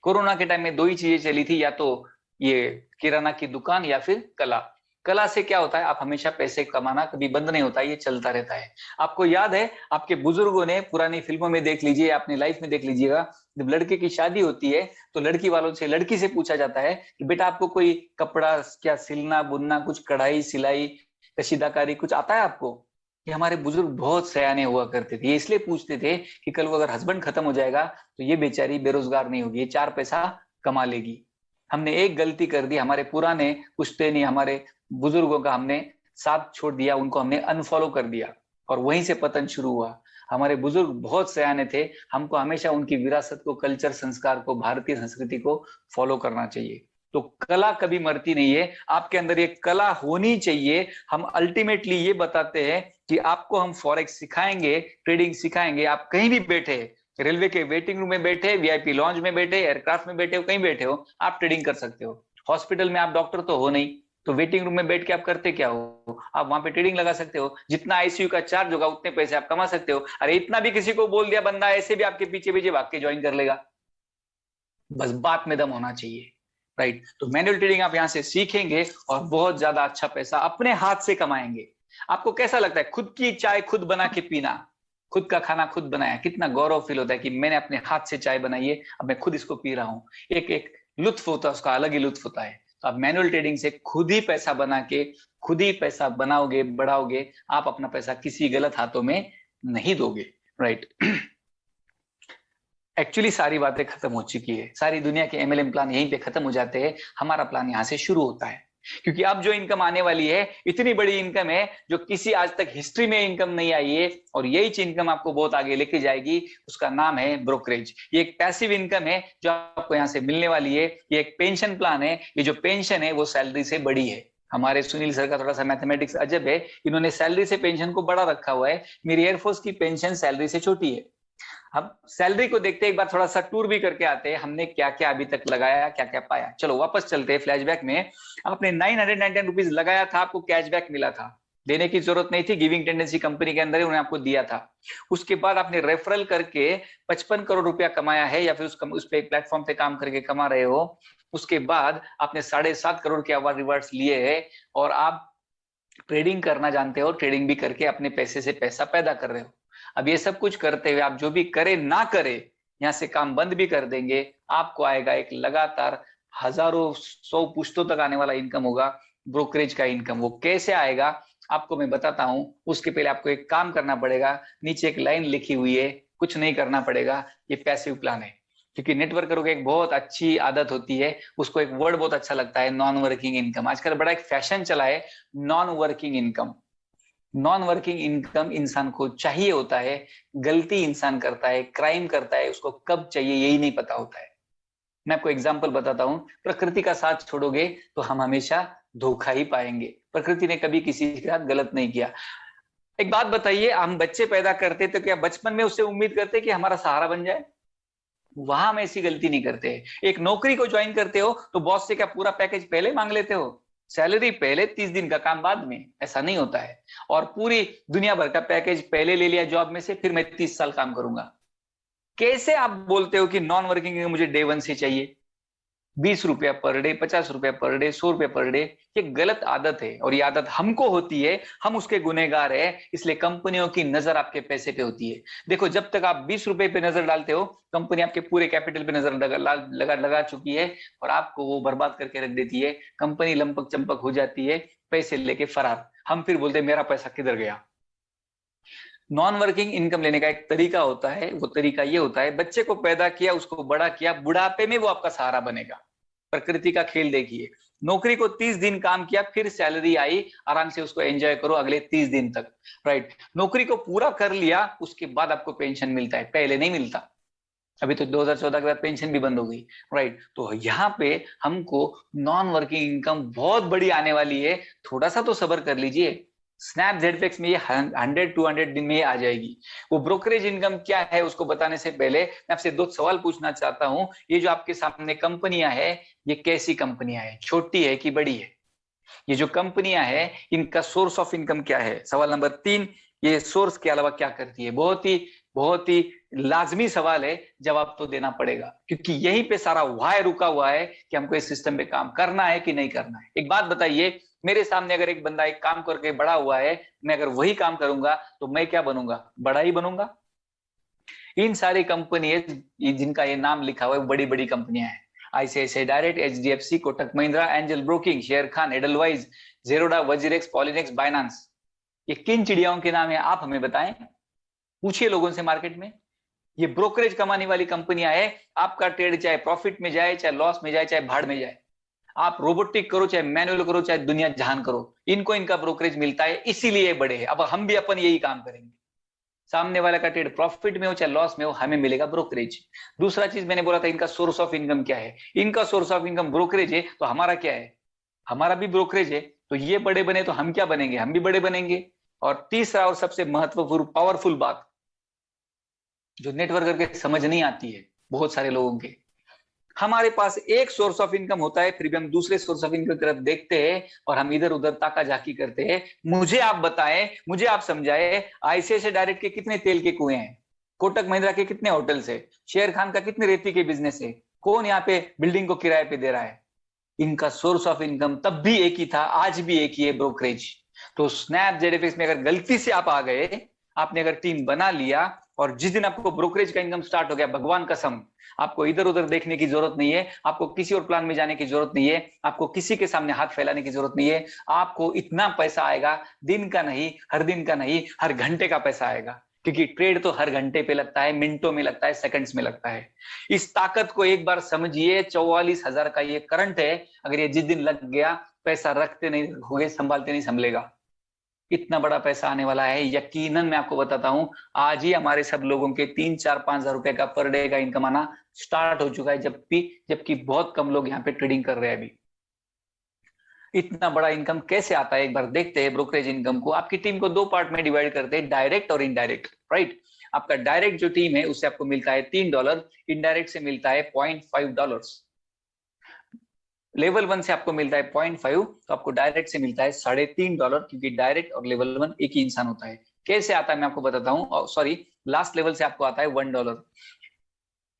कोरोना के टाइम में दो ही चीजें चली थी, या तो ये किराना की दुकान या फिर कला। कला से क्या होता है, आप हमेशा पैसे कमाना कभी बंद नहीं होता, ये चलता रहता है। आपको याद है, आपके बुजुर्गों ने पुरानी फिल्मों में देख लीजिए, अपनी लाइफ में देख लीजिएगा, जब लड़के की शादी होती है तो लड़की वालों से, लड़की से पूछा जाता है कि बेटा आपको कोई कपड़ा क्या सिलना बुनना, कुछ कढ़ाई सिलाई कशीदाकारी कुछ आता है आपको? ये हमारे बुजुर्ग बहुत सयाने हुआ करते थे। ये इसलिए पूछते थे कि कल वो अगर हस्बैंड खत्म हो जाएगा तो ये बेचारी बेरोजगार नहीं होगी, ये 4 पैसा कमा लेगी। हमने एक गलती कर दी, हमारे पुराने पुश्ते नहीं, हमारे बुजुर्गों का हमने साथ छोड़ दिया, उनको हमने अनफॉलो कर दिया और वहीं से पतन शुरू हुआ। हमारे बुजुर्ग बहुत सयाने थे, हमको हमेशा उनकी विरासत को, कल्चर, संस्कार को, भारतीय संस्कृति को फॉलो करना चाहिए। तो कला कभी मरती नहीं है, आपके अंदर ये कला होनी चाहिए। हम अल्टीमेटली ये बताते हैं कि आपको हम फॉरेक्स सिखाएंगे, ट्रेडिंग सिखाएंगे। आप कहीं भी बैठे, रेलवे के वेटिंग रूम में बैठे, वीआईपी लॉन्ज में बैठे, एयरक्राफ्ट में बैठे हो, कहीं बैठे हो, आप ट्रेडिंग कर सकते हो। हॉस्पिटल में आप डॉक्टर तो हो नहीं, तो वेटिंग रूम में बैठ के आप करते क्या हो? आप वहां पे ट्रेडिंग लगा सकते हो। जितना आईसीयू का चार्ज होगा उतने पैसे आप कमा सकते हो। अरे इतना भी किसी को बोल दिया, बंदा ऐसे भी आपके पीछे पीछे भाग के ज्वाइन कर लेगा। बस बात में दम होना चाहिए, राइट? तो मैनुअल ट्रेडिंग आप यहां से सीखेंगे और बहुत ज्यादा अच्छा पैसा अपने हाथ से कमाएंगे। आपको कैसा लगता है खुद की चाय खुद बना के पीना, खुद का खाना खुद बनाया? कितना गौरव फील होता है कि मैंने अपने हाथ से चाय बनाई है, अब मैं खुद इसको पी रहा हूं। एक एक लुत्फ होता है, उसका अलग ही लुत्फ होता है। तो आप मैनुअल ट्रेडिंग से खुद ही पैसा बना के खुद ही पैसा बनाओगे, बढ़ाओगे। आप अपना पैसा किसी गलत हाथों में नहीं दोगे, राइट? एक्चुअली सारी बातें खत्म हो चुकी है, सारी दुनिया के एमएलएम प्लान यहीं पे खत्म हो जाते हैं। हमारा प्लान यहाँ से शुरू होता है, क्योंकि अब जो इनकम आने वाली है, इतनी बड़ी इनकम है जो किसी आज तक हिस्ट्री में इनकम नहीं आई है, और यही इनकम आपको बहुत आगे लेके जाएगी। उसका नाम है ब्रोकरेज। ये एक पैसिव इनकम है जो आपको यहाँ से मिलने वाली है। ये एक पेंशन प्लान है। ये जो पेंशन है वो सैलरी से बड़ी है। हमारे सुनील सर का थोड़ा सा मैथमेटिक्स अजब है, इन्होंने सैलरी से पेंशन को बड़ा रखा हुआ है। मेरी एयरफोर्स की पेंशन सैलरी से छोटी है। हम सैलरी को देखते एक बार थोड़ा सा टूर भी करके आते हैं, हमने क्या क्या अभी तक लगाया, क्या क्या पाया। चलो वापस चलते हैं फ्लैशबैक में। आपने 999 रुपीज लगाया था, आपको कैशबैक मिला था, देने की जरूरत नहीं थी, गिविंग टेंडेंसी कंपनी के अंदर ही उन्होंने आपको दिया था। उसके बाद आपने रेफरल करके 55 करोड़ रुपया कमाया है, या फिर उस पे प्लेटफॉर्म पे काम करके कमा रहे हो। उसके बाद आपने 7.5 करोड़ के अवार्ड रिवार्ड्स लिए हैं, और आप ट्रेडिंग करना जानते हो, ट्रेडिंग भी करके अपने पैसे से पैसा पैदा कर रहे हो। अब ये सब कुछ करते हुए आप जो भी करे ना करे, यहाँ से काम बंद भी कर देंगे, आपको आएगा एक लगातार हजारों 100 पुश्तों तक आने वाला इनकम होगा, ब्रोकरेज का इनकम। वो कैसे आएगा आपको मैं बताता हूं। उसके पहले आपको एक काम करना पड़ेगा। नीचे एक लाइन लिखी हुई है, कुछ नहीं करना पड़ेगा, ये पैसिव प्लान है। क्योंकि नेटवर्कर को एक बहुत अच्छी आदत होती है, उसको एक वर्ड बहुत अच्छा लगता है, नॉन वर्किंग इनकम। आजकल बड़ा एक फैशन चला है, non working income. Non working income इंसान को चाहिए होता है। गलती इंसान करता है, क्राइम करता है, उसको कब चाहिए यही नहीं पता होता है। मैं आपको एग्जांपल बताता हूं। प्रकृति का साथ छोड़ोगे तो हम हमेशा धोखा ही पाएंगे। प्रकृति ने कभी किसी के साथ गलत नहीं किया। एक बात बताइए, हम बच्चे पैदा करते तो क्या बचपन में उससे उम्मीद करते कि हमारा सहारा बन जाए? वहां हम ऐसी गलती नहीं करते। एक नौकरी को ज्वाइन करते हो तो बॉस से क्या पूरा पैकेज पहले मांग लेते हो? सैलरी पहले, 30 दिन का काम बाद में? ऐसा नहीं होता है। और पूरी दुनिया भर का पैकेज पहले ले लिया जॉब में से, फिर मैं 30 साल काम करूंगा। कैसे आप बोलते हो कि नॉन वर्किंग मुझे डे 1 से चाहिए? 20 रुपया पर डे, 50 रुपया पर डे, 100 रुपया पर डे, ये गलत आदत है। और ये आदत हमको होती है, हम उसके गुनहगार है। इसलिए कंपनियों की नजर आपके पैसे पे होती है। देखो, जब तक आप 20 रुपए पे नजर डालते हो, कंपनी आपके पूरे कैपिटल पे नजर लगा चुकी है, और आपको वो बर्बाद करके रख देती है। कंपनी लंपक चंपक हो जाती है, पैसे लेके फरार। हम फिर बोलते हैं मेरा पैसा किधर गया? नॉन वर्किंग इनकम लेने का एक तरीका होता है। वो तरीका ये होता है, बच्चे को पैदा किया, उसको बड़ा किया, बुढ़ापे में वो आपका सहारा बनेगा। प्रकृति का खेल देखिए, नौकरी को 30 दिन काम किया, फिर सैलरी आई, आराम से उसको एंजॉय करो अगले 30 दिन तक, राइट। नौकरी को पूरा कर लिया, उसके बाद आपको पेंशन मिलता है, पहले नहीं मिलता। अभी तो 2014 के बाद पेंशन भी बंद हो गई, राइट। तो यहाँ पे हमको नॉन वर्किंग इनकम बहुत बड़ी आने वाली है, थोड़ा सा तो सब्र कर लीजिए। स्नैप जेडफेक्स में ये 100-200 दिन में ये आ जाएगी। वो ब्रोकरेज इनकम क्या है उसको बताने से पहले मैं आपसे 2 सवाल पूछना चाहता हूं। ये जो आपके सामने कंपनियां है, ये कैसी कंपनियां है, छोटी है कि बड़ी है? ये जो कंपनियां है इनका सोर्स ऑफ इनकम क्या है? सवाल नंबर 3, ये सोर्स के अलावा क्या करती है? बहुत ही लाजमी सवाल है, जवाब तो देना पड़ेगा, क्योंकि यहीं पे सारा वाय रुका हुआ है कि हमको इस सिस्टम पे काम करना है कि नहीं करना है। एक बात बताइए, मेरे सामने अगर एक बंदा एक काम करके बड़ा हुआ है, मैं अगर वही काम करूंगा तो मैं क्या बनूंगा? बड़ा ही बनूंगा। इन सारी कंपनी जिनका ये नाम लिखा हुआ है बड़ी बड़ी कंपनियां हैं, ICICI direct, HDFC, Kotak Mahindra, angel broking, Sharekhan, Edelweiss, Zerodha, WazirX, Poloniex, Binance. ये किन चिड़ियाओं के नाम है आप हमें बताएं, पूछिए लोगों से मार्केट में। ये ब्रोकरेज कमाने वाली कंपनियां है। आपका ट्रेड चाहे प्रॉफिट में जाए, चाहे लॉस में जाए, चाहे भाड़ में जाए, आप रोबोटिक करो, चाहे मैनुअल करो, चाहे दुनिया जहान करो, इनको इनका ब्रोकरेज मिलता है, इसीलिए बड़े हैं। अब हम भी अपन यही काम करेंगे। सामने वाला का ट्रेड प्रॉफिट में हो चाहे लॉस में हो, हमें मिलेगा ब्रोकरेज। दूसरा चीज मैंने बोला था, इनका सोर्स ऑफ इनकम क्या है? इनका सोर्स ऑफ इनकम ब्रोकरेज है, तो हमारा क्या है? हमारा भी ब्रोकरेज है। तो ये बड़े बने तो हम क्या बनेंगे? हम भी बड़े बनेंगे। और तीसरा और सबसे महत्वपूर्ण पावरफुल बात जो नेटवर्क करके समझ नहीं आती है बहुत सारे लोगों के, हमारे पास एक सोर्स ऑफ इनकम होता है, फिर भी हम दूसरे सोर्स ऑफ इनकम की तरफ देखते हैं और हम इधर उधर ताका झाकी करते हैं। मुझे आप बताएं, मुझे आप समझाएं, आईसीआईसीआई डायरेक्ट के कितने तेल के कुएं हैं? कोटक महिंद्रा के कितने होटल्स है? शेयर खान का कितने रेती के बिजनेस है? कौन यहाँ पे बिल्डिंग को किराए पे दे रहा है? इनका सोर्स ऑफ इनकम तब भी एक ही था, आज भी एक ही है, ब्रोकरेज। तो स्नैप जेडएफएक्स में अगर गलती से आप आ गए, आपने अगर टीम बना लिया और जिस दिन आपको ब्रोकरेज का इनकम स्टार्ट हो गया, भगवान कसम, आपको इधर उधर देखने की जरूरत नहीं है, आपको किसी और प्लान में जाने की जरूरत नहीं है, आपको किसी के सामने हाथ फैलाने की जरूरत नहीं है। आपको इतना पैसा आएगा, दिन का नहीं, हर दिन का नहीं, हर घंटे का पैसा आएगा, क्योंकि ट्रेड तो हर घंटे पे लगता है, मिनटों में लगता है, सेकंड्स में लगता है। इस ताकत को एक बार समझिए। 44,000 का ये करंट है, अगर ये जिस दिन लग गया, पैसा रखते नहीं रखोगे, संभालते नहीं संभलेगा। इतना बड़ा पैसा आने वाला है, यकीनन मैं आपको बताता हूं, आज ही हमारे सब लोगों के 3-4-5 हजार रुपए का पर डे का इनकम आना स्टार्ट हो चुका है, जबकि बहुत कम लोग यहाँ पे ट्रेडिंग कर रहे हैं अभी। इतना बड़ा इनकम कैसे आता है, एक बार देखते हैं ब्रोकरेज इनकम को। आपकी टीम को 2 पार्ट में डिवाइड करते हैं, डायरेक्ट और इनडायरेक्ट, राइट। आपका डायरेक्ट जो टीम है उससे आपको मिलता है $3, इनडायरेक्ट से मिलता है $0.5। लेवल 1 से आपको मिलता है 0.5, तो आपको डायरेक्ट से मिलता है $3.5, क्योंकि डायरेक्ट और लेवल 1 एक ही इंसान होता है। कैसे आता है मैं आपको बताता हूँ, सॉरी, लास्ट लेवल से आपको आता है $1।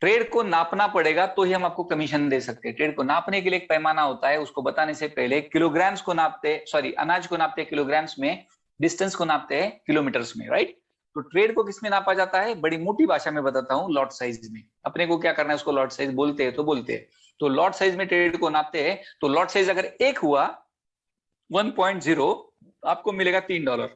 ट्रेड को नापना पड़ेगा तो ही हम आपको कमीशन दे सकते हैं। ट्रेड को नापने के लिए एक पैमाना होता है, उसको बताने से पहले किलोग्राम्स को नापते, सॉरी, अनाज को नापते किलोग्राम्स में, डिस्टेंस को नापते हैं किलोमीटर्स में, राइट। तो ट्रेड को किसमें नापा जाता है? बड़ी मोटी भाषा में बताता हूँ, लॉट साइज में। अपने को क्या करना है, उसको लॉट साइज बोलते हैं तो बोलते हैं। तो लॉट साइज में ट्रेड को नापते हैं, तो लॉट साइज अगर 1 हुआ 1.0, आपको मिलेगा $3।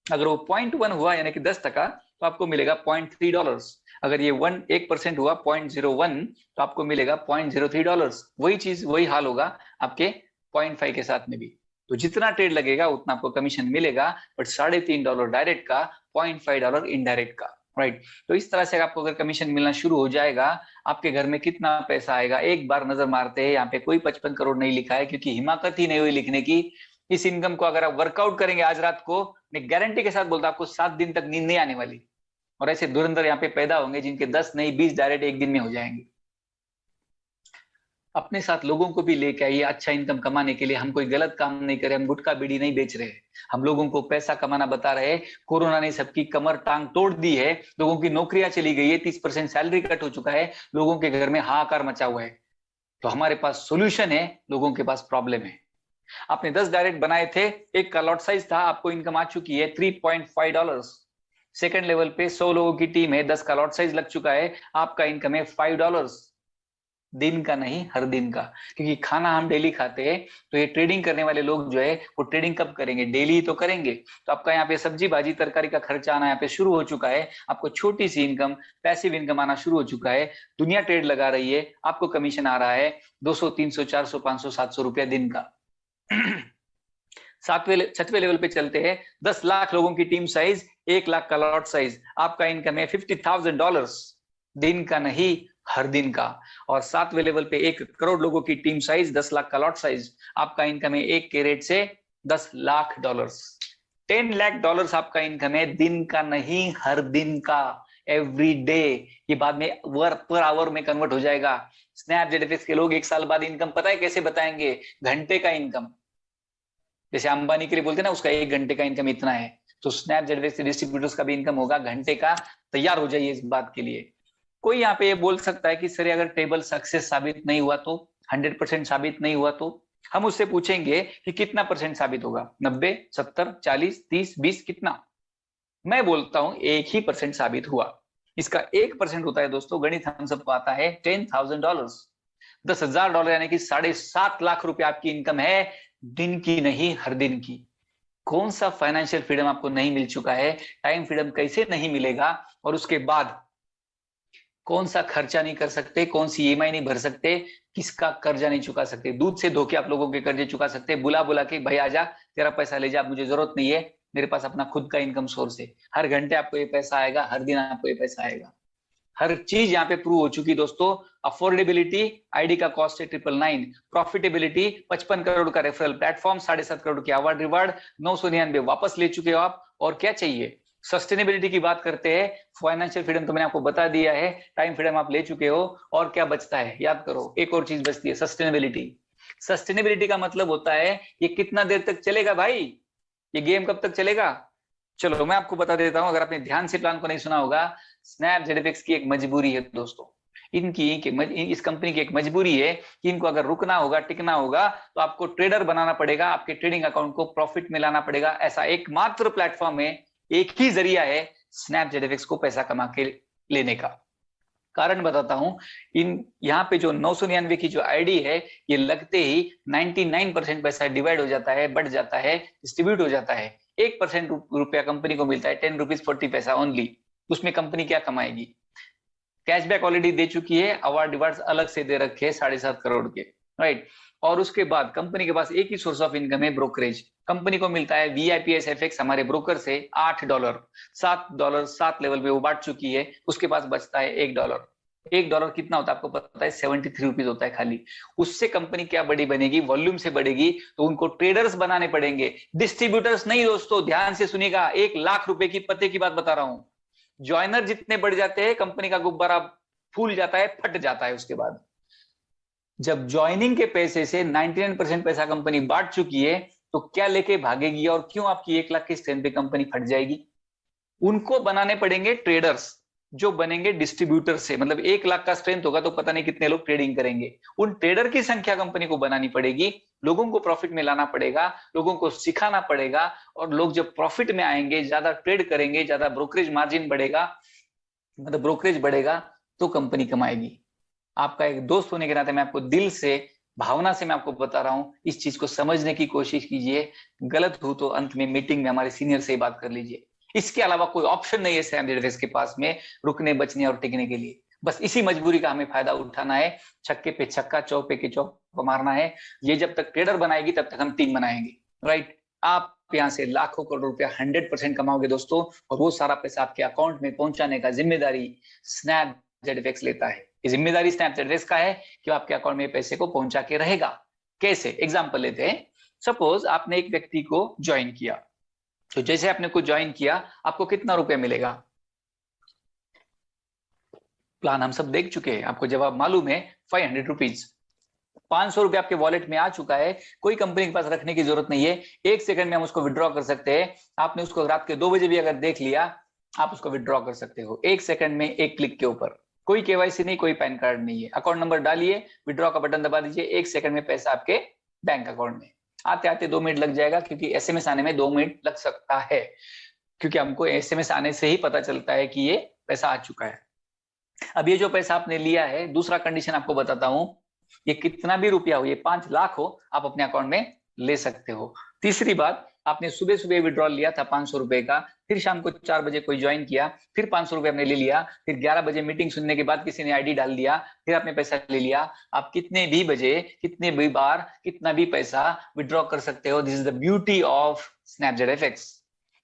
अगर वो 0.1 हुआ यानी कि 10%, तो आपको मिलेगा $0.3। अगर ये 1% हुआ 0.01, तो आपको मिलेगा $0.03। वही चीज, वही हाल होगा आपके 0.5 के साथ में भी। तो जितना ट्रेड लगेगा उतना आपको कमीशन मिलेगा, बट $3.5 डायरेक्ट का, $0.5 इनडायरेक्ट का, राइट। तो इस तरह से आपको अगर कमीशन मिलना शुरू हो जाएगा, आपके घर में कितना पैसा आएगा एक बार नजर मारते हैं। यहाँ पे कोई 55 करोड़ नहीं लिखा है, क्योंकि हिमाकत ही नहीं हुई लिखने की। इस इनकम को अगर आप वर्कआउट करेंगे आज रात को, मैं गारंटी के साथ बोलता हूं, आपको 7 दिन तक नींद नहीं आने वाली। और ऐसे धुरंधर यहाँ पे पैदा होंगे जिनके 10 नहीं 20 डायरेक्ट एक दिन में हो जाएंगे। अपने साथ लोगों को भी लेके आइए अच्छा इनकम कमाने के लिए। हम कोई गलत काम नहीं करे, हम गुटखा बीड़ी नहीं बेच रहे, हम लोगों को पैसा कमाना बता रहे हैं। कोरोना ने सबकी कमर टांग तोड़ दी है, लोगों की नौकरियां चली गई है, 30% सैलरी कट हो चुका है, लोगों के घर में हाहाकार मचा हुआ है। तो हमारे पास सोल्यूशन है, लोगों के पास प्रॉब्लम है। आपने 10 डायरेक्ट बनाए थे, एक का लॉट साइज था, आपको इनकम आ चुकी है $3.5। सेकंड लेवल पे 100 लोगों की टीम है, 10 का लॉट साइज लग चुका है, आपका इनकम है $5। दिन का नहीं, हर दिन का। क्योंकि खाना हम डेली खाते हैं, तो ये ट्रेडिंग करने वाले लोग जो है वो ट्रेडिंग कब करेंगे? डेली तो करेंगे। तो आपका यहाँ पे सब्जी भाजी तरकारी का खर्चा आना यहाँ पे शुरू हो चुका है, आपको छोटी सी इनकम, पैसिव इनकम आना शुरू हो चुका है। दुनिया ट्रेड लगा रही है, आपको कमीशन आ रहा है 200, 300, 400, 500, 700 रुपया दिन का। छठवें लेवल पे चलते हैं। 10 लाख लोगों की टीम साइज, 1 लाख का लॉट साइज, आपका इनकम है $50,000 दिन का नहीं, हर दिन का। और 7वें लेवल पे 1 करोड़ लोगों की टीम साइज, 10 लाख का लॉट साइज, आपका इनकम है 1 के रेट से $10 लाख। $10 लाख आपका इनकम है दिन का नहीं, हर दिन का, एवरी डे। ये बाद में पर आवर में कन्वर्ट हो जाएगा। स्नैपजेट के लोग 1 साल बाद इनकम पता है कैसे बताएंगे? घंटे का इनकम। जैसे अंबानी के लिए बोलते हैं ना, उसका 1 घंटे का इनकम इतना है, तो स्नैपजेट के डिस्ट्रीब्यूटर्स का भी इनकम होगा घंटे का। तैयार हो जाइए इस बात के लिए। कोई यहाँ पे ये बोल सकता है कि सर अगर टेबल सक्सेस साबित नहीं हुआ तो, 100% साबित नहीं हुआ तो? हम उससे पूछेंगे कि कितना परसेंट साबित होगा? 90, 70, 40, 30, 20, कितना? मैं बोलता हूं 1 ही परसेंट साबित हुआ। इसका 1% होता है दोस्तों, गणित हम सबको आता है, $10,000। $10,000 यानी कि 7.5 लाख रुपए आपकी इनकम है, दिन की नहीं, हर दिन की। कौन सा फाइनेंशियल फ्रीडम आपको नहीं मिल चुका है? टाइम फ्रीडम कैसे नहीं मिलेगा? और उसके बाद कौन सा खर्चा नहीं कर सकते, कौन सी ईएमआई नहीं भर सकते, किसका कर्जा नहीं चुका सकते? दूध से धोके आप लोगों के कर्जे चुका सकते, बुला बुला के भाई आजा तेरा पैसा ले जा, मुझे जरूरत नहीं है, मेरे पास अपना खुद का इनकम सोर्स है। हर घंटे आपको ये पैसा आएगा, हर दिन आपको ये पैसा आएगा। हर चीज यहाँ पे प्रूव हो चुकी दोस्तों। अफोर्डेबिलिटी, आईडी का कॉस्ट है 999, प्रॉफिटेबिलिटी 55 करोड़ का रेफरल प्लेटफॉर्म, 7.5 करोड़ की अवार्ड रिवार्ड, 999 वापस ले चुके हो आप, और क्या चाहिए? सस्टेनेबिलिटी की बात करते हैं, फाइनेंशियल फ्रीडम तो मैंने आपको बता दिया है, टाइम फ्रीडम आप ले चुके हो, और क्या बचता है? याद करो, एक और चीज बचती है, सस्टेनेबिलिटी। सस्टेनेबिलिटी का मतलब होता है ये कितना देर तक चलेगा भाई, ये गेम कब तक चलेगा? चलो मैं आपको बता देता हूं, अगर आपने ध्यान से प्लान को नहीं सुना होगा। स्नैपजेट की एक मजबूरी है दोस्तों, इस कंपनी की एक मजबूरी है कि इनको अगर रुकना होगा, टिकना होगा, तो आपको ट्रेडर बनाना पड़ेगा, आपके ट्रेडिंग अकाउंट को प्रॉफिट में लाना पड़ेगा। ऐसा एकमात्र प्लेटफॉर्म है, एक ही जरिया है स्नैपजेट को पैसा कमा के लेने का। कारण बताता हूं, यहाँ पे जो 999 की जो आईडी है, ये लगते ही 99% पैसा डिवाइड हो जाता है, बढ़ जाता है, डिस्ट्रीब्यूट हो जाता है। 1% रुपया कंपनी को मिलता है, 10 रुपीज 40 पैसा ओनली। उसमें कंपनी क्या कमाएगी? कैशबैक ऑलरेडी दे चुकी है, अवार्ड रिवार्ड्स अलग से दे रखे हैं 7.5 करोड़ के, राइट। और उसके बाद कंपनी के पास एक ही सोर्स ऑफ इनकम है, ब्रोकरेज। कंपनी को मिलता है VIPS FX हमारे ब्रोकर से $8, $7, 7 लेवल पे वो बांट चुकी है, उसके पास बचता है $1। $1 कितना होता है आपको पता है? 73 रुपीज होता है खाली। उससे कंपनी क्या बड़ी बनेगी? वॉल्यूम से बढ़ेगी, तो उनको ट्रेडर्स बनाने पड़ेंगे, डिस्ट्रीब्यूटर्स नहीं दोस्तों। ध्यान से सुनिएगा, 1 लाख रुपए की पते की बात बता रहा हूं। ज्वाइनर जितने बढ़ जाते हैं, कंपनी का गुब्बारा फूल जाता है, फट जाता है। उसके बाद जब ज्वाइनिंग के पैसे से 99% पैसा कंपनी बांट चुकी है, तो क्या लेके भागेगी और क्यों आपकी 1 लाख की स्ट्रेंथ पे कंपनी फट जाएगी? उनको बनाने पड़ेंगे ट्रेडर्स, जो बनेंगे डिस्ट्रीब्यूटर से। मतलब 1 लाख का स्ट्रेंथ होगा तो पता नहीं कितने लोग ट्रेडिंग करेंगे। उन ट्रेडर की संख्या कंपनी को बनानी पड़ेगी, लोगों को प्रॉफिट में लाना पड़ेगा, लोगों को सिखाना पड़ेगा, और लोग जब प्रॉफिट में आएंगे, ज्यादा ट्रेड करेंगे, ज्यादा ब्रोकरेज मार्जिन बढ़ेगा, मतलब ब्रोकरेज बढ़ेगा, तो कंपनी कमाएगी। आपका एक दोस्त होने के नाते मैं आपको दिल से, भावना से मैं आपको बता रहा हूं, इस चीज को समझने की कोशिश कीजिए। गलत हो तो अंत में मीटिंग में हमारे सीनियर से ही बात कर लीजिए। इसके अलावा कोई ऑप्शन नहीं है स्नैपजेट के पास में रुकने, बचने और टिकने के लिए। बस इसी मजबूरी का हमें फायदा उठाना है, छक्के पे छक्का, चौके के चौक मारना है। ये जब तक ट्रेडर बनाएगी तब तक हम टीम बनाएंगे, राइट। आप यहाँ से लाखों करोड़ रुपया 100% कमाओगे दोस्तों, और वो सारा पैसा आपके अकाउंट में पहुंचाने का जिम्मेदारी स्नैपजेट लेता है। ये जिम्मेदारी स्नैपजेट का है कि आपके अकाउंट में पैसे को पहुंचा के रहेगा। कैसे? एग्जाम्पल लेते हैं। सपोज आपने एक व्यक्ति को ज्वाइन किया, तो जैसे आपने को ज्वाइन किया, आपको कितना रुपया मिलेगा? प्लान हम सब देख चुके हैं, आपको जवाब मालूम है, 500 रुपीज। 500 रुपया आपके वॉलेट में आ चुका है, कोई कंपनी के पास रखने की जरूरत नहीं है, 1 सेकंड में हम उसको विड्रॉ कर सकते हैं। आपने उसको रात के 2 बजे भी अगर देख लिया, आप उसको विड्रॉ कर सकते हो 1 सेकंड में, 1 क्लिक के ऊपर। कोई केवाईसी नहीं, कोई पैन कार्ड नहीं है, अकाउंट नंबर डालिए, विड्रॉ का बटन दबा दीजिए, 1 सेकंड में पैसा आपके बैंक अकाउंट में। आते आते 2 मिनट लग जाएगा, क्योंकि SMS आने में 2 मिनट लग सकता है, क्योंकि हमको SMS आने से ही पता चलता है कि ये पैसा आ चुका है। अब ये जो पैसा आपने लिया है, दूसरा कंडीशन आपको बताता हूं, ये कितना भी रुपया हो, ये 5 लाख हो, आप अपने अकाउंट में ले सकते हो। तीसरी बात, आपने सुबह सुबह विड्रॉल लिया था 500 रुपए का, फिर शाम को 4 बजे कोई ज्वाइन किया, फिर 500 रुपए आपने ले लिया, फिर 11 बजे मीटिंग सुनने के बाद किसी ने आईडी डाल दिया, फिर आपने पैसा ले लिया। आप कितने भी बजे, कितने भी बार, कितना भी पैसा विड्रॉ कर सकते हो। This is the beauty of Snapjet FX.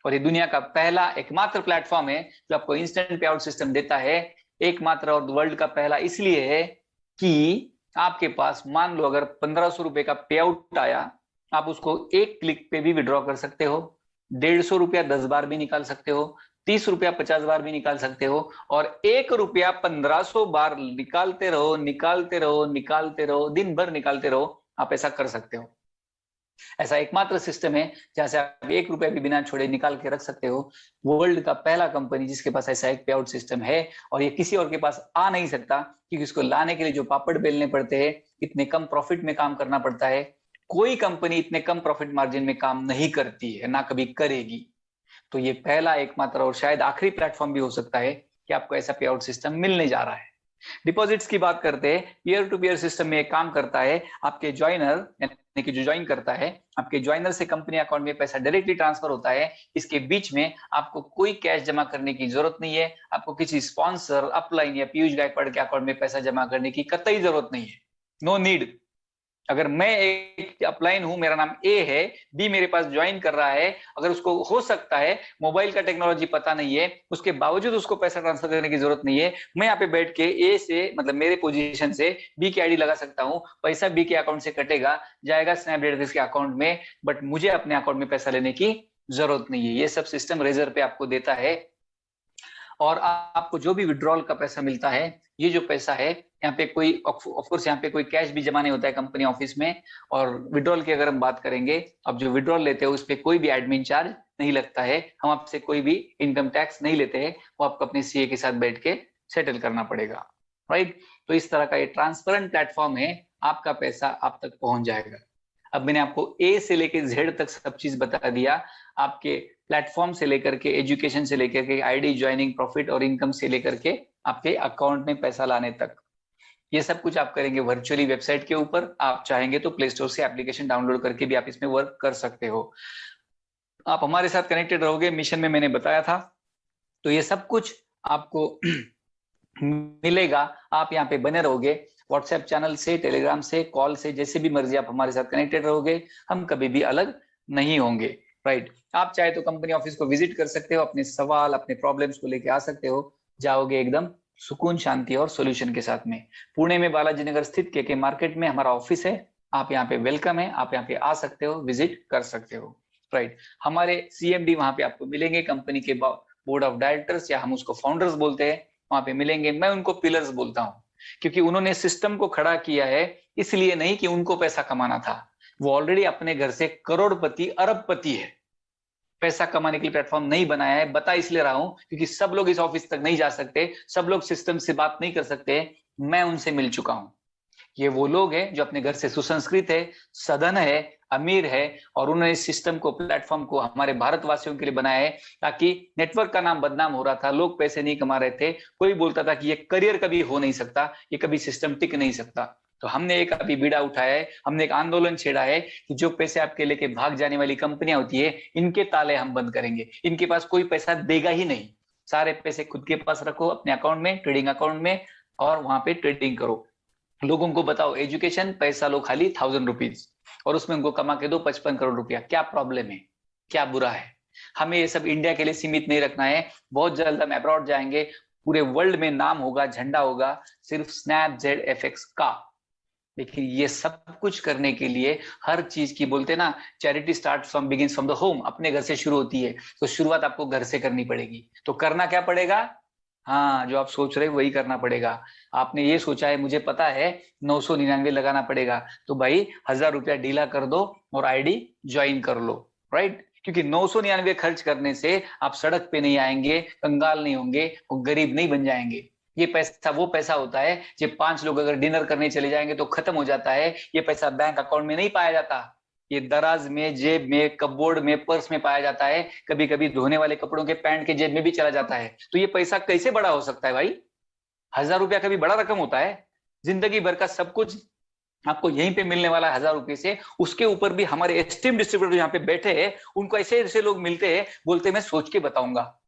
और ये दुनिया का पहला एकमात्र प्लेटफॉर्म है जो आपको इंस्टेंट पे आउट सिस्टम देता है। एकमात्र और वर्ल्ड का पहला इसलिए है कि आपके पास मान लो अगर 1500 रुपए का पे आउट आया, आप उसको एक क्लिक पे भी विड्रॉ कर सकते हो। 150 रुपया 10 बार भी निकाल सकते हो, 30 रुपया 50 बार भी निकाल सकते हो, और 1 रुपया 1500 बार निकालते रहो, निकालते रहो, निकालते रहो, दिन भर निकालते रहो, आप ऐसा कर सकते हो। ऐसा एकमात्र सिस्टम है जहां से आप 1 रुपया भी बिना छोड़े निकाल के रख सकते हो। वर्ल्ड का पहला कंपनी जिसके पास ऐसा एक पे आउट सिस्टम है, और ये किसी और के पास आ नहीं सकता, क्योंकि इसको लाने के लिए जो पापड़ बेलने पड़ते हैं, इतने कम प्रॉफिट में काम करना पड़ता है। कोई कंपनी इतने कम प्रॉफिट मार्जिन में काम नहीं करती है, ना कभी करेगी। तो ये पहला, एकमात्र और शायद आखिरी प्लेटफॉर्म भी हो सकता है कि आपको ऐसा पे आउट सिस्टम मिलने जा रहा है। डिपॉजिट्स की बात करते हैं, पीयर टू पीयर सिस्टम में काम करता है। आपके ज्वाइनर यानी कि जो ज्वाइन करता है, आपके ज्वाइनर से कंपनी अकाउंट में पैसा डायरेक्टली ट्रांसफर होता है। इसके बीच में आपको कोई कैश जमा करने की जरूरत नहीं है, आपको किसी स्पॉन्सर, अपलाइन या पीयूष गायकवाड़ के अकाउंट में पैसा जमा करने की कतई जरूरत नहीं है। No need. अगर मैं एक अपलाइन हूं, मेरा नाम ए है, बी मेरे पास ज्वाइन कर रहा है, अगर उसको हो सकता है मोबाइल का टेक्नोलॉजी पता नहीं है, उसके बावजूद उसको पैसा ट्रांसफर करने की जरूरत नहीं है, मैं यहाँ पे बैठ के ए से, मतलब मेरे पोजीशन से बी की आईडी लगा सकता हूँ, पैसा बी के अकाउंट से कटेगा, जाएगा स्नैपडील के अकाउंट में, बट मुझे अपने अकाउंट में पैसा लेने की जरूरत नहीं है। ये सब सिस्टम रेजर पे आपको देता है। और आपको जो भी विड्रॉल का पैसा मिलता है, ये जो पैसा है, यहाँ पे कोई ऑफकोर्स यहाँ पे कोई कैश भी जमा नहीं होता है कंपनी ऑफिस में। और विड्रॉल की अगर हम बात करेंगे, अब जो विड्रॉल लेते हो उस पर कोई भी एडमिन चार्ज नहीं लगता है, हम आपसे कोई भी इनकम टैक्स नहीं लेते हैं, वो आपको अपने सीए के साथ बैठ के सेटल करना पड़ेगा, राइट। तो इस तरह का ये ट्रांसपेरेंट प्लेटफॉर्म है, आपका पैसा आप तक पहुंच जाएगा। अब मैंने आपको ए से लेकर जेड तक सब चीज बता दिया, आपके प्लेटफॉर्म से लेकर के, एजुकेशन से लेकर के, आईडी, ज्वाइनिंग, प्रॉफिट और इनकम से लेकर के आपके अकाउंट में पैसा लाने तक। ये सब कुछ आप करेंगे वर्चुअली वेबसाइट के ऊपर। आप चाहेंगे तो प्ले स्टोर से एप्लीकेशन डाउनलोड करके भी आप इसमें वर्क कर सकते हो। आप हमारे साथ कनेक्टेड रहोगे, मिशन में मैंने बताया था, तो ये सब कुछ आपको मिलेगा। आप यहाँ पे बने रहोगे, व्हाट्सएप चैनल से, टेलीग्राम से, कॉल से, जैसे भी मर्जी आप हमारे साथ कनेक्टेड रहोगे, हम कभी भी अलग नहीं होंगे, राइट। आप चाहे तो कंपनी ऑफिस को विजिट कर सकते हो, अपने सवाल, अपने प्रॉब्लम्स को लेके आ सकते हो, जाओगे एकदम सुकून, शांति और सॉल्यूशन के साथ में। पुणे में बालाजी नगर स्थित केके मार्केट में हमारा ऑफिस है, आप यहाँ पे वेलकम है, आप यहाँ पे आ सकते हो, विजिट कर सकते हो, राइट। हमारे सीएमडी वहां पे आपको मिलेंगे, कंपनी के बोर्ड ऑफ डायरेक्टर्स, या हम उसको फाउंडर्स बोलते हैं, वहां पे मिलेंगे। मैं उनको पिलर्स बोलता हूँ, क्योंकि उन्होंने सिस्टम को खड़ा किया है, इसलिए नहीं कि उनको पैसा कमाना था, वो ऑलरेडी अपने घर से करोड़पति, अरबपति है। पैसा कमाने के लिए प्लेटफॉर्म नहीं बनाया है। बता इसलिए रहा हूं क्योंकि सब लोग इस ऑफिस तक नहीं जा सकते, सब लोग सिस्टम से बात नहीं कर सकते, मैं उनसे मिल चुका हूं। ये वो लोग हैं जो अपने घर से सुसंस्कृत है, सधन है, अमीर है, और उन्होंने इस सिस्टम को, प्लेटफॉर्म को हमारे भारतवासियों के लिए बनाया है, ताकि नेटवर्क का नाम बदनाम हो रहा था, लोग पैसे नहीं कमा रहे थे, कोई बोलता था कि ये करियर कभी हो नहीं सकता, ये कभी सिस्टम टिक नहीं सकता। तो हमने एक अभी बीड़ा उठाया है, हमने एक आंदोलन छेड़ा है कि जो पैसे आपके लेके भाग जाने वाली कंपनियां होती है, इनके ताले हम बंद करेंगे। इनके पास कोई पैसा देगा ही नहीं, सारे पैसे खुद के पास रखो अपने अकाउंट में, ट्रेडिंग अकाउंट में, और वहां पे ट्रेडिंग करो। लोगों को बताओ एजुकेशन पैसा लो खाली 1000 रुपीज, और उसमें उनको कमा के दो 55 करोड़ रुपया। क्या प्रॉब्लम है, क्या बुरा है? हमें ये सब इंडिया के लिए सीमित नहीं रखना है। बहुत जल्द हम अब्रॉड जाएंगे, पूरे वर्ल्ड में नाम होगा, झंडा होगा सिर्फ स्नैपजेट एफएक्स का। लेकिन ये सब कुछ करने के लिए हर चीज की, बोलते ना, charity start from begins from the home, अपने घर से शुरू होती है। तो शुरुआत आपको घर से करनी पड़ेगी। तो करना क्या पड़ेगा? हाँ, जो आप सोच रहे हो वही करना पड़ेगा। आपने ये सोचा है, मुझे पता है 999 लगाना पड़ेगा, तो भाई 1000 रुपया ढीला कर दो और आईडी ज्वाइन कर लो, राइट। क्योंकि 999 खर्च करने से आप सड़क पे नहीं आएंगे, कंगाल नहीं होंगे और गरीब नहीं बन जाएंगे। ये पैसा वो पैसा होता है जब 5 लोग अगर डिनर करने चले जाएंगे तो खत्म हो जाता है। ये पैसा बैंक अकाउंट में नहीं पाया जाता, ये दराज में, जेब में, कपबोर्ड में, पर्स में पाया जाता है। कभी कभी धोने वाले कपड़ों के पैंट के जेब में भी चला जाता है। तो ये पैसा कैसे बड़ा हो सकता है भाई? ₹1000 कभी बड़ा रकम होता है? जिंदगी भर का सब कुछ आपको यहीं पे मिलने वाला है ₹1000 से। उसके ऊपर भी हमारे एस्टीम डिस्ट्रीब्यूटर यहाँ पे बैठे हैं, उनको ऐसे ऐसे लोग मिलते हैं, बोलते हैं मैं सोच के बताऊंगा।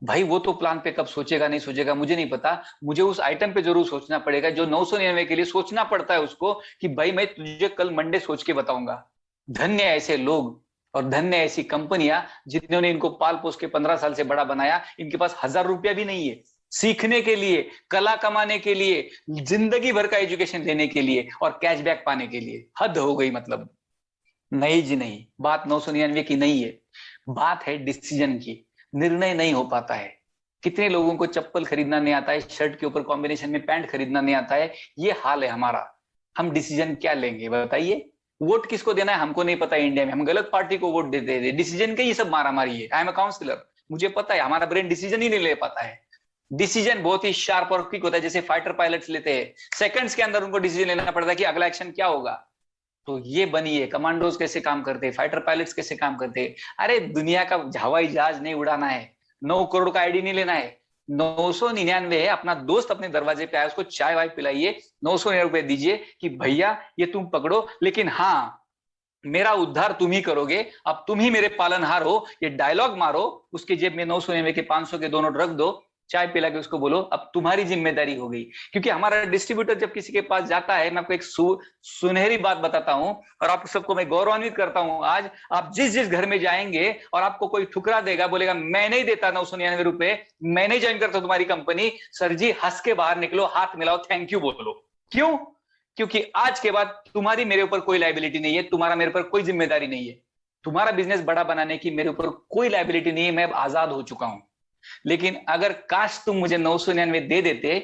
भाई वो तो प्लान पे कब सोचेगा नहीं सोचेगा मुझे नहीं पता, मुझे उस आइटम पे जरूर सोचना पड़ेगा जो 999 के लिए सोचना पड़ता है उसको, कि भाई मैं तुझे कल मंडे सोच के बताऊंगा। धन्य ऐसे लोग और धन्य ऐसी कंपनियां जिन्होंने इनको पाल पोस के 15 साल से बड़ा बनाया। इनके पास ₹1000 भी नहीं है सीखने के लिए, कला कमाने के लिए, जिंदगी भर का एजुकेशन लेने के लिए और कैशबैक पाने के लिए। हद हो गई मतलब। नहीं जी नहीं, बात 999 की नहीं है, बात है डिसीजन की। निर्णय नहीं हो पाता है। कितने लोगों को चप्पल खरीदना नहीं आता है, शर्ट के ऊपर कॉम्बिनेशन में पैंट खरीदना नहीं आता है। ये हाल है हमारा। हम डिसीजन क्या लेंगे बताइए? वोट किसको देना है हमको नहीं पता है। इंडिया में हम गलत पार्टी को वोट देते हैं। डिसीजन के ये सब मारा मारी है। आई एम अ काउंसलर, मुझे पता है हमारा ब्रेन डिसीजन ही नहीं ले पाता है। डिसीजन बहुत ही शार्प और क्विक होता है, जैसे फाइटर पायलट्स लेते हैं, सेकंड्स के अंदर उनको डिसीजन लेना पड़ता है कि अगला एक्शन क्या होगा। तो ये बनी है कमांडोज कैसे काम करते हैं, फाइटर पायलट्स कैसे काम करते हैं। अरे दुनिया का हवाई जहाज नहीं उड़ाना है, 9 करोड़ का आईडी नहीं लेना है। 999 है, अपना दोस्त अपने दरवाजे पे आया, उसको चाय वाय पिलाइए, ₹999 दीजिए कि भैया ये तुम पकड़ो, लेकिन हाँ मेरा उद्धार तुम ही करोगे, अब तुम ही मेरे पालनहार हो। ये डायलॉग मारो, उसके जेब में 999 के 500 के 2 नोट रख दो, चाय पिला के उसको बोलो अब तुम्हारी जिम्मेदारी हो गई। क्योंकि हमारा डिस्ट्रीब्यूटर जब किसी के पास जाता है, मैं आपको एक सुनहरी बात बताता हूं और आप सबको मैं गौरवान्वित करता हूं। आज आप जिस जिस घर में जाएंगे और आपको कोई ठुकरा देगा, बोलेगा मैं नहीं देता ₹999, मैं नहीं ज्वाइन करता तुम्हारी कंपनी, सर जी हंस के बाहर निकलो, हाथ मिलाओ, थैंक यू बोलो। क्यों? क्योंकि आज के बाद तुम्हारी मेरे ऊपर कोई लायबिलिटी नहीं है, तुम्हारा मेरे ऊपर कोई जिम्मेदारी नहीं है, तुम्हारा बिजनेस बड़ा बनाने की मेरे ऊपर कोई लायबिलिटी नहीं है, मैं अब आजाद हो चुका हूं। लेकिन अगर काश तुम मुझे 999 दे देते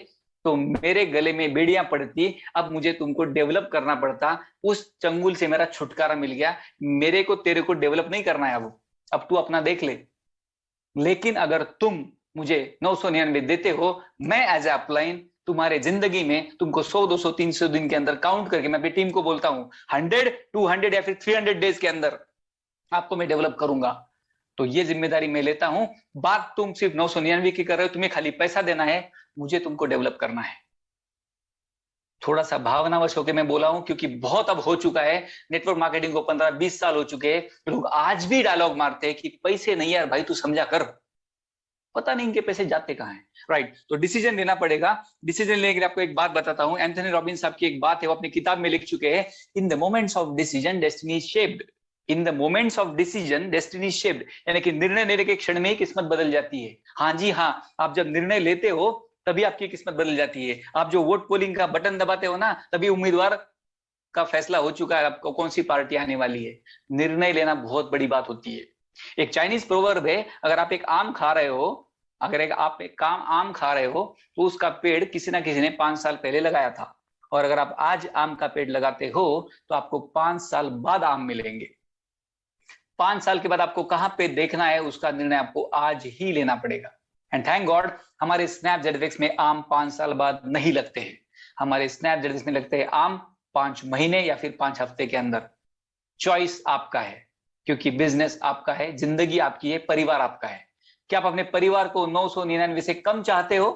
तो मेरे गले में बेड़ियां पड़ती, अब मुझे तुमको डेवलप करना पड़ता। उस चंगुल से मेरा छुटकारा मिल गया। मेरे को तेरे को डेवलप नहीं करना है, अब तू अपना देख ले। लेकिन अगर तुम मुझे 999 देते हो, मैं एज ए अपलाइन तुम्हारे जिंदगी में तुमको 100 200 300 दिन के अंदर काउंट करके, मैं अपनी टीम को बोलता हूं 100 200 या फिर 300 डेज के अंदर आपको मैं डेवलप करूंगा। तो ये जिम्मेदारी मैं लेता हूं। बात तुम सिर्फ 999 की कर रहे हो, तुम्हें खाली पैसा देना है, मुझे तुमको डेवलप करना है। थोड़ा सा भावनावश होकर मैं बोला हूं, क्योंकि बहुत अब हो चुका है, नेटवर्क मार्केटिंग को 15-20 साल हो चुके हैं, लोग आज भी डायलॉग मारते हैं कि पैसे नहीं यार भाई तू समझा कर। पता नहीं इनके पैसे जाते कहां हैं। राइट, तो डिसीजन लेना पड़ेगा। डिसीजन लेने के लिए आपको एक बात बताता हूं, एंथनी रॉबिन्स साहब की एक बात है, वो अपनी किताब में लिख चुके हैं, in the moments of decision destiny shaped. In the moments of decision destiny shaped, यानी कि निर्णय लेने के क्षण में ही किस्मत बदल जाती है। हाँ जी हाँ, आप जब निर्णय लेते हो तभी आपकी किस्मत बदल जाती है। आप जो वोट पोलिंग का बटन दबाते हो ना, तभी उम्मीदवार का फैसला हो चुका है आपको कौन सी पार्टी आने वाली है। निर्णय लेना बहुत बड़ी बात होती है। एक चाइनीज प्रोवर्ब है, अगर आप एक आम खा रहे हो, अगर आप एक आम खा रहे हो तो उसका पेड़ किसी ना किसी ने 5 साल पहले लगाया था, और अगर आप आज आम का पेड़ लगाते हो तो आपको 5 साल बाद आम मिलेंगे। 5 साल के बाद आपको कहां पे देखना है उसका निर्णय आपको आज ही लेना पड़ेगा। एंड थैंक गॉड हमारे स्नैप जेडवेक्स में आम 5 साल बाद नहीं लगते हैं, हमारे स्नैप जेडवेक्स में लगते हैं आम 5 महीने या फिर 5 हफ्ते के अंदर। चॉइस आपका है, क्योंकि बिजनेस आपका है, जिंदगी आपकी है, परिवार आपका है। क्या आप अपने परिवार को 999 से कम चाहते हो?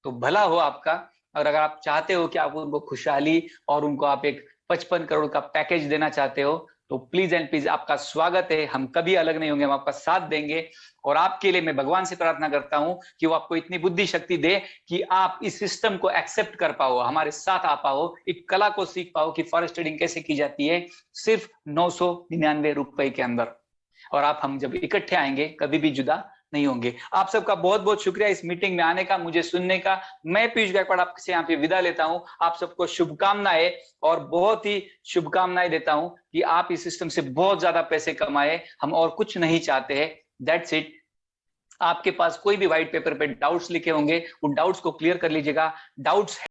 तो भला हो आपका। और अगर आप चाहते हो कि आप उनको खुशहाली और उनको आप एक 55 करोड़ का पैकेज देना चाहते हो, तो प्लीज एंड प्लीज आपका स्वागत है। हम कभी अलग नहीं होंगे, हम आपका साथ देंगे। और आपके लिए मैं भगवान से प्रार्थना करता हूं कि वो आपको इतनी बुद्धि शक्ति दे कि आप इस सिस्टम को एक्सेप्ट कर पाओ, हमारे साथ आ पाओ, एक कला को सीख पाओ कि फॉरेस्ट ट्रेडिंग कैसे की जाती है सिर्फ ₹999 के अंदर। और आप हम जब इकट्ठे आएंगे कभी भी जुदा नहीं होंगे। आप सबका बहुत बहुत शुक्रिया इस मीटिंग में आने का, मुझे सुनने का। मैं पीयूष गायकवाड़ आपसे यहाँ पे विदा लेता हूँ। आप सबको शुभकामनाएं, और बहुत ही शुभकामनाएं देता हूँ कि आप इस सिस्टम से बहुत ज्यादा पैसे कमाए। हम और कुछ नहीं चाहते हैं, दैट्स इट। आपके पास कोई भी व्हाइट पेपर पे डाउट्स लिखे होंगे, उन डाउट्स को क्लियर कर लीजिएगा। डाउट्स